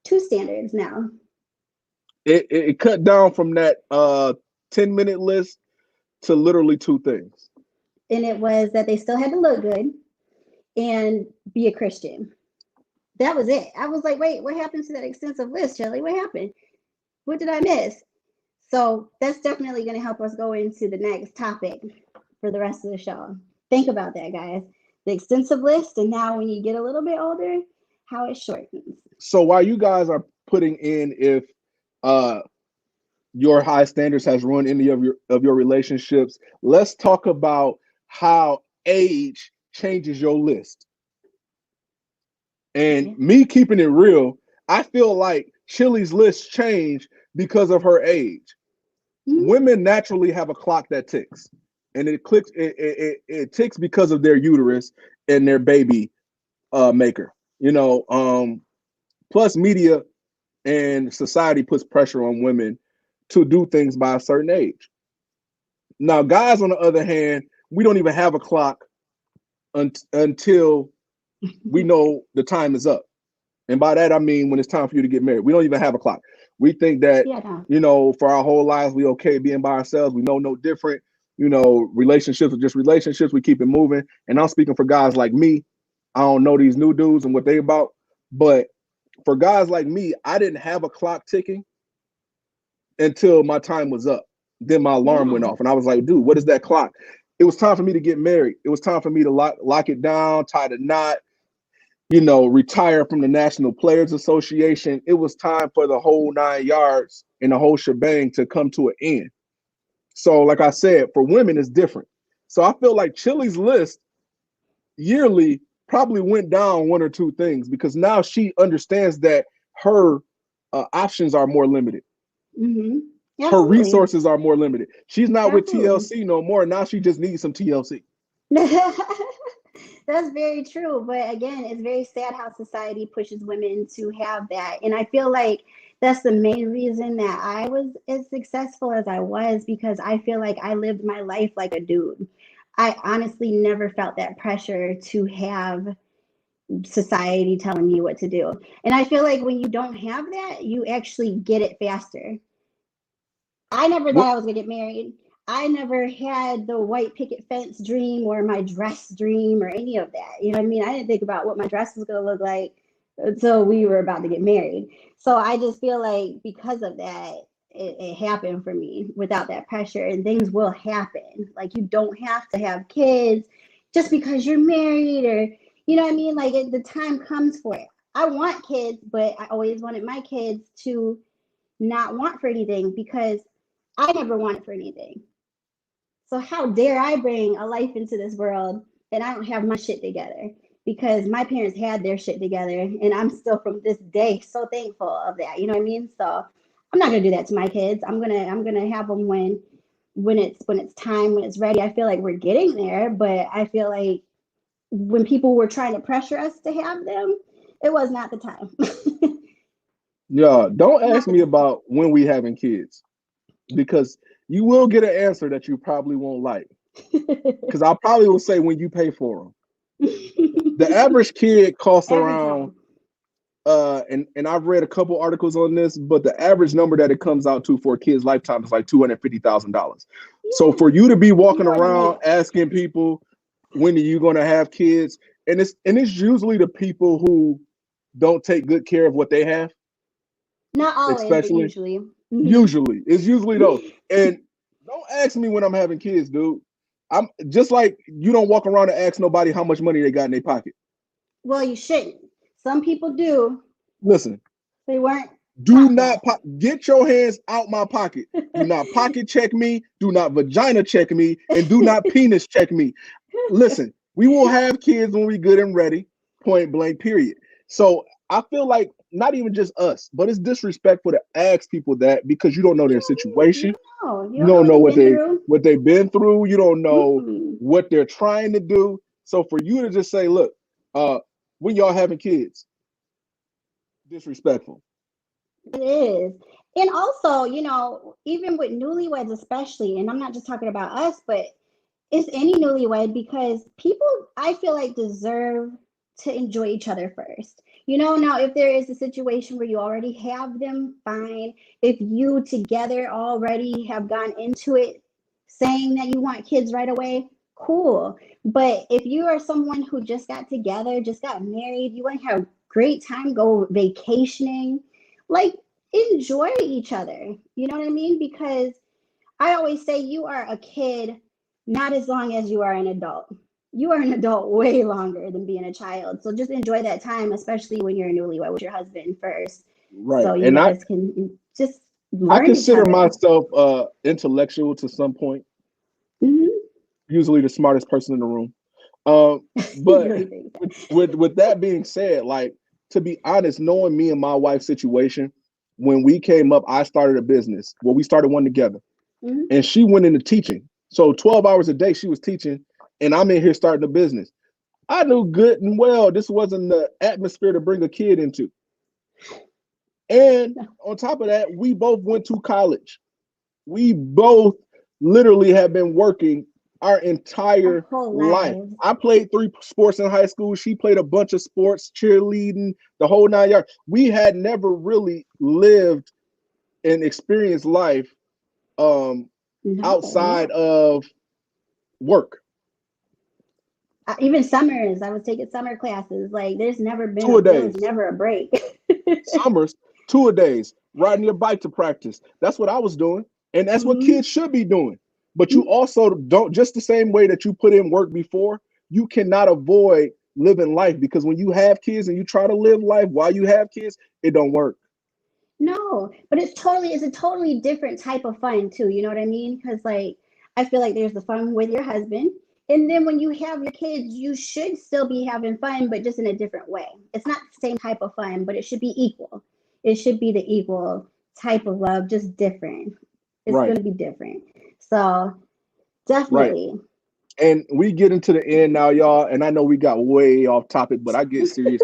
2 standards now. It cut down from that 10-minute list to literally 2 things. And it was that they still had to look good and be a Christian. That was it. I was like, wait, what happened to that extensive list, Shelly? What happened? What did I miss? So that's definitely going to help us go into the next topic for the rest of the show. Think about that, guys. The extensive list, and now when you get a little bit older, how it shortens. So while you guys are putting in if your high standards has ruined any of your relationships, let's talk about how age changes your list. And me keeping it real, I feel like Chili's list changed because of her age. Women naturally have a clock that ticks. And it ticks because of their uterus and their baby maker. Plus media and society puts pressure on women to do things by a certain age. Now, guys, on the other hand, we don't even have a clock until we know the time is up. And by that, I mean when it's time for you to get married. We don't even have a clock. We think that, for our whole lives, we okay being by ourselves. We know no different. Relationships are just relationships. We keep it moving. And I'm speaking for guys like me. I don't know these new dudes and what they about. But for guys like me, I didn't have a clock ticking until my time was up. Then my alarm went off. And I was like, dude, what is that clock? It was time for me to get married. It was time for me to lock it down, tie the knot, retire from the National Players Association. It was time for the whole 9 yards and the whole shebang to come to an end. So like I said, for women, it's different. So I feel like Chili's list yearly probably went down one or two things because now she understands that her options are more limited. Mm-hmm. Her Absolutely. resources are more limited. She's not with Absolutely. TLC no more. Now she just needs some TLC. That's very true. But again, it's very sad how society pushes women to have that. And I feel like that's the main reason that I was as successful as I was, because I feel like I lived my life like a dude. I honestly never felt that pressure to have society telling you what to do. And I feel like when you don't have that, you actually get it faster. I never thought What? I was gonna get married. I never had the white picket fence dream or my dress dream or any of that. You know what I mean? I didn't think about what my dress was gonna look like until we were about to get married. So I just feel like because of that, it happened for me without that pressure, and things will happen. Like you don't have to have kids just because you're married, or you know what I mean? Like the time comes for it. I want kids, but I always wanted my kids to not want for anything because I never wanted for anything. So how dare I bring a life into this world and I don't have my shit together? Because my parents had their shit together, and I'm still from this day so thankful of that. You know what I mean? So I'm not gonna do that to my kids. I'm gonna have them when it's time, when it's ready. I feel like we're getting there, but I feel like when people were trying to pressure us to have them, it was not the time. Yeah, don't Not ask the me time. about when we having kids because you will get an answer that you probably won't like. Because I probably will say when you pay for them. The average kid costs Every around time. and I've read a couple articles on this, but the average number that it comes out to for a kid's lifetime is like $250,000. So Yeah, for you to be walking more than around that. asking people when are you going to have kids, and it's usually the people who don't take good care of what they have, Not always, but especially usually. Hmm. usually it's usually those. And don't ask me when I'm having kids, dude. I'm just like you don't walk around and ask nobody how much money they got in their pocket. Well, you shouldn't. Some people do. Listen, They weren't do taught not that. get your hands out my pocket. Do not pocket check me. Do not vagina check me. And do not penis check me. Listen, we will have kids when we good and ready. Point blank. Period. So I feel like not even just us, but it's disrespectful to ask people that because you don't know their You situation. don't know. You You don't know don't what know they've been through. what they've been through. You don't know Mm-mm. what they're trying to do. So for you to just say, look, when y'all having kids, disrespectful. It is. And also, even with newlyweds, especially, and I'm not just talking about us, but it's any newlywed, because people, I feel like, deserve to enjoy each other first. Now if there is a situation where you already have them, fine. If you together already have gone into it saying that you want kids right away, cool. But if you are someone who just got together, just got married, you want to have a great time, go vacationing, like enjoy each other. You know what I mean? Because I always say you are a kid not as long as you are an adult. You are an adult way longer than being a child. So just enjoy that time, especially when you're a newlywed with your husband first. Right. So you And guys can just I learn each consider other. myself intellectual to some point, Hmm. usually the smartest person in the room. You But really think with that being said, like to be honest, knowing me and my wife's situation, when we came up, I started a business. Well, we started one together, that. Hmm. and she went into teaching. So 12 hours a day she was teaching, and I'm in here starting a business. I knew good and well this wasn't the atmosphere to bring a kid into. And on top of that, we both went to college. We both literally have been working our Our entire whole life. lives. I played 3 sports in high school. She played a bunch of sports, cheerleading, the whole 9 yards. We had never really lived and experienced life um, No. outside of work. Even summers, I was taking summer classes. Like Two a there was days, never a break. summers, 2 a days, riding your bike to practice. That's what I was doing. And that's what Hmm. kids should be doing. But you also don't, just the same way that you put in work before, you cannot avoid living life because when you have kids and you try to live life while you have kids, it don't work. No, but it's a totally different type of fun too. You know what I mean? Because like I feel like there's the fun with your husband, And then when you have your kids, you should still be having fun, but just in a different way. It's not the same type of fun, but it should be equal. It should be the equal type of love, just different. It's Right. going to be different. So Right. definitely. And we get into the end now, y'all. And I know we got way off topic, but I get serious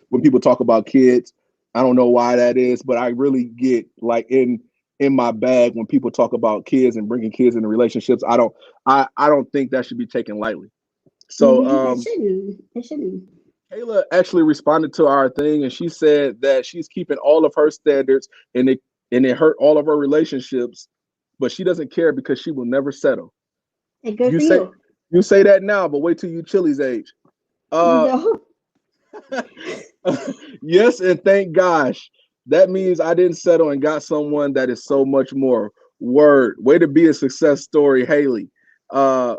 when people talk about kids. I don't know why that is, but I really get like in my bag when people talk about kids and bringing kids into relationships. I don't think that should be taken lightly. So It shouldn't. Kayla actually responded to our thing, and she said that she's keeping all of her standards, and it hurt all of her relationships, but she doesn't care because she will never settle. And good You for say you. you say that now, but wait till you Chili's age. Uh, No. yes, and thank gosh. That means I didn't settle and got someone that is so much more. Word. Way to be a success story, Haley. Uh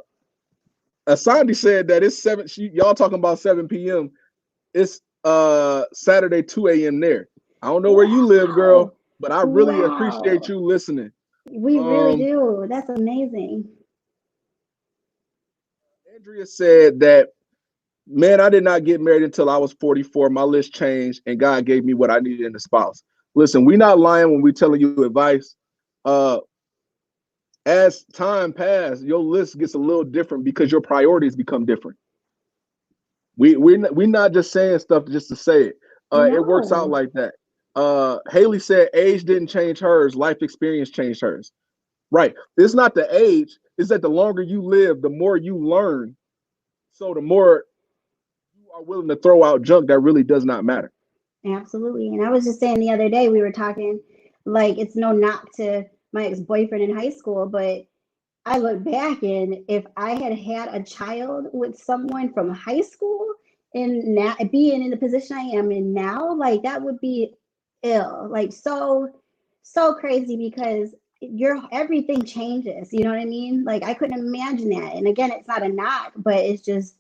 Asandi said that it's y'all talking about 7 p.m. It's Saturday 2 a.m. there. I don't know where you live, girl, Wow. but I really appreciate Wow. you listening. We really Um do. That's amazing. Andrea said that, man, I did not get married until I was 44. My list changed, and God gave me what I needed in a spouse. Listen, we're not lying when we're telling you advice. Uh, as time passed, your list gets a little different because your priorities become different. We're not just saying stuff just to say it. It works out No. like that. Haley said age didn't change hers, life experience changed hers. Right. It's not the age, it's that the longer you live, the more you learn. So the more you are willing to throw out junk that really does not matter. Absolutely. And I was just saying the other day, we were talking, like, it's no knock to my ex-boyfriend in high school, but I look back and if I had had a child with someone from high school and now being in the position I am in now, like that would be ill. Like so crazy because your everything changes. You know what I mean? Like I couldn't imagine that. And again, it's not a knock, but it's just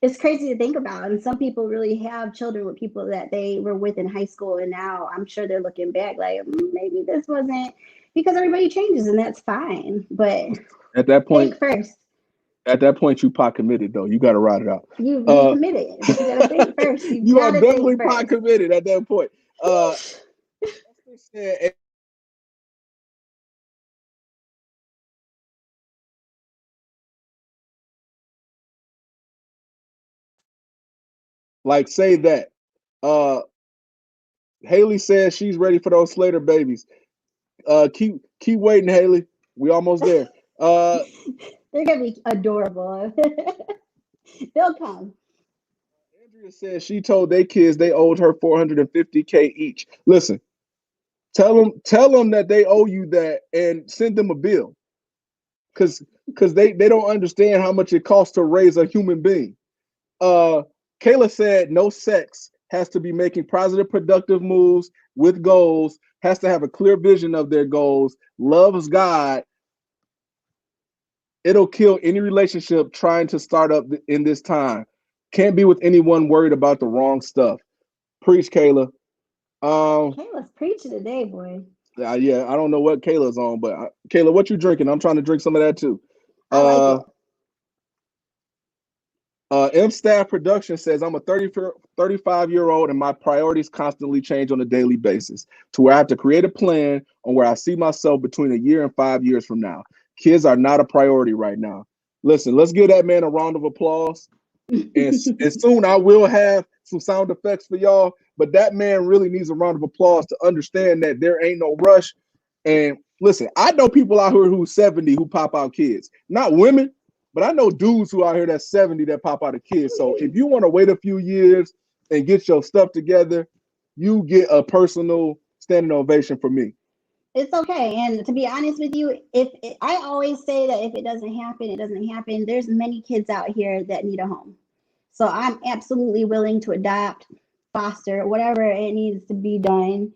it's crazy to think about. And some people really have children with people that they were with in high school, and now I'm sure they're looking back like maybe this wasn't because everybody changes, and that's fine. But At that point, think first. you pot committed though. You got to ride it out. You committed, but you gotta think first. You You are gotta think definitely pot first. committed at that point. Esther said, like, say that. Uh, Haley says she's ready for those Slater babies. Keep waiting, Haley. We almost there. Uh, They're gonna be adorable. They'll come. Andrea says she told their kids they owed her 450K each. Listen, tell them that they owe you that and send them a bill, because they don't understand how much it costs to raise a human being. Uh, Kayla said no sex, has to be making positive, productive moves with goals, has to have a clear vision of their goals, loves God. It'll kill any relationship trying to start up in this time. Can't be with anyone worried about the wrong stuff. Preach, Kayla. Kayla's preaching today, boy. Yeah, I don't know what Kayla's on, but Kayla, what you drinking? I'm trying to drink some of that too. I like Uh, it. M Staff Production says I'm a 35-year-old and my priorities constantly change on a daily basis to where I have to create a plan on where I see myself between a year and 5 years from now. Kids are not a priority right now. Listen, let's give that man a round of applause. And soon I will have some sound effects for y'all, but that man really needs a round of applause to understand that there ain't no rush. And listen, I know people out here who's 70 who pop out kids, not women, but I know dudes who out here that's 70 that pop out a kid. So if you want to wait a few years and get your stuff together, you get a personal standing ovation from me. It's okay. And to be honest with you, I always say that if it doesn't happen, it doesn't happen. There's many kids out here that need a home. So I'm absolutely willing to adopt, foster, whatever it needs to be done.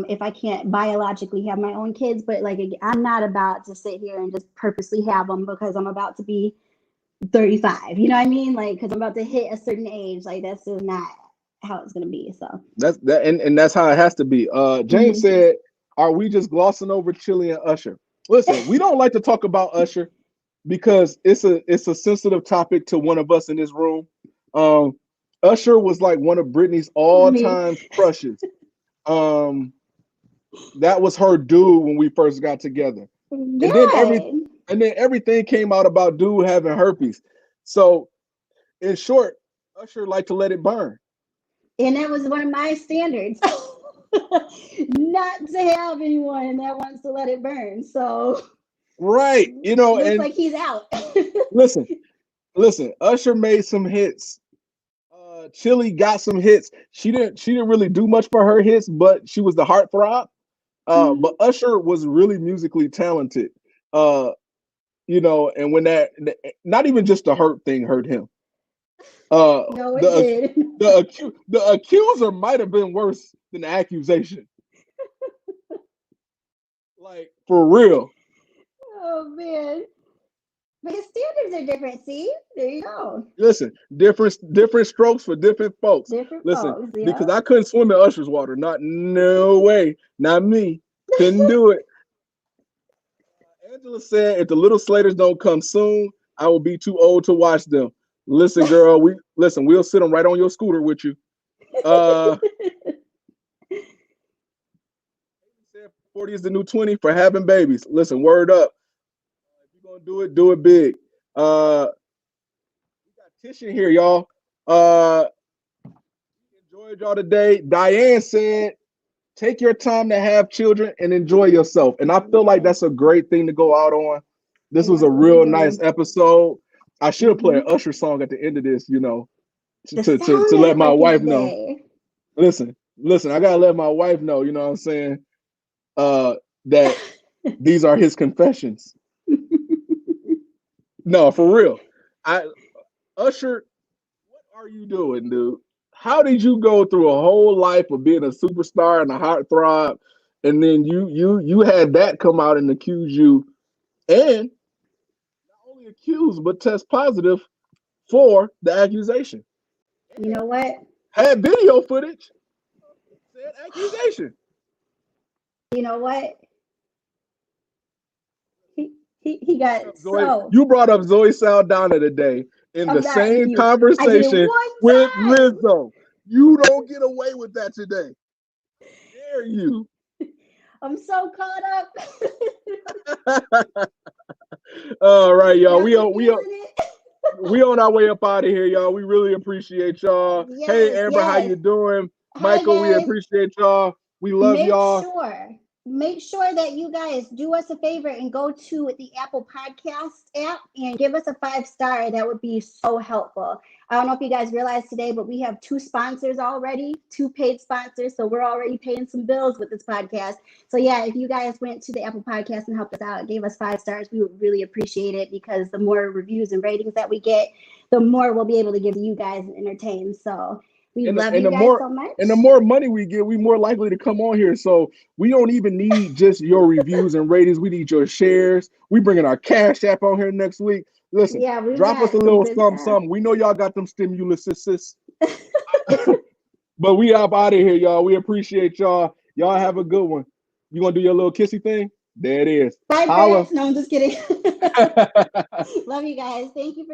If I can't biologically have my own kids, but like I'm not about to sit here and just purposely have them because I'm about to be 35. You know what I mean? Like because I'm about to hit a certain age. Like that's just not how it's gonna be. So That's that, and that's how it has to be. James mhm. said, "Are we just glossing over Chili and Usher?" Listen, we don't like to talk about Usher. because it's a sensitive topic to one of us in this room. Um, Usher was like one of Britney's Me. all-time crushes. Um, that was her dude when we first got together, and then Yeah. everything came out about dude having herpes. So in short, Usher liked to let it burn. And that was one of my standards. Not to have anyone that wants to let it burn. So Right, looks and like he's out. listen, Usher made some hits. Chili got some hits. She didn't really do much for her hits, but she was the heartthrob. But Usher was really musically talented. Uh, and when not even just the hurt thing hurt him. No, it The did. the accuser might have been worse than the accusation. Like for real. Oh man. But his standards are different. See? There you go. Listen, different strokes for different folks. Different Listen, folks, because yeah. I couldn't swim in Usher's water. Not no way. Not me. Couldn't do it. Angela said, if the little Slaters don't come soon, I will be too old to watch them. Listen, girl, we'll sit them right on your scooter with you. Uh 40 is the new 20 for having babies. Listen, word up. If you're gonna do it big. We got Tish in here, y'all. Enjoyed y'all today. Diane said, take your time to have children and enjoy yourself. And I feel like that's a great thing to go out on. This was a real nice episode. I should have played an Usher song at the end of this, The to let my soundtrack of wife the know. day. Listen, I gotta let my wife know, you know what I'm saying? That these are his confessions. No, for real. Usher, what are you doing, dude? How did you go through a whole life of being a superstar and a heartthrob, and then you had that come out and accuse you, and not only accused but test positive for the accusation? You know what? Had video footage, said accusation. You know what? He got so. You brought up Zoe Saldana today in I'm the not same you. I did it conversation with one time. Lizzo. You don't get away with that today. Dare you? I'm so caught up. All right, y'all. We on our way up out of here, y'all. We really appreciate y'all. Yes, hey, Amber, how you doing? Hi, Michael, we guys. appreciate y'all. We love y'all. Make sure that you guys do us a favor and go to the Apple Podcast app and give us a 5-star. That would be so helpful. I don't know if you guys realized today, but we have 2 sponsors already, 2 paid sponsors. So we're already paying some bills with this podcast. So yeah, if you guys went to the Apple Podcast and helped us out, gave us 5 stars, we would really appreciate it, because the more reviews and ratings that we get, the more we'll be able to give you guys and entertain. So we love you guys so much. And the more money we get, we more likely to come on here. So we don't even need just your reviews and ratings. We need your shares. We bringing our Cash App on here next week. Listen, drop us a little something. We know y'all got them stimulus. But we up out of here, y'all. We appreciate y'all. Y'all have a good one. You gonna do your little kissy thing? There it is. Bye, Chris. No, I'm just kidding. Love you guys. Thank you for coming.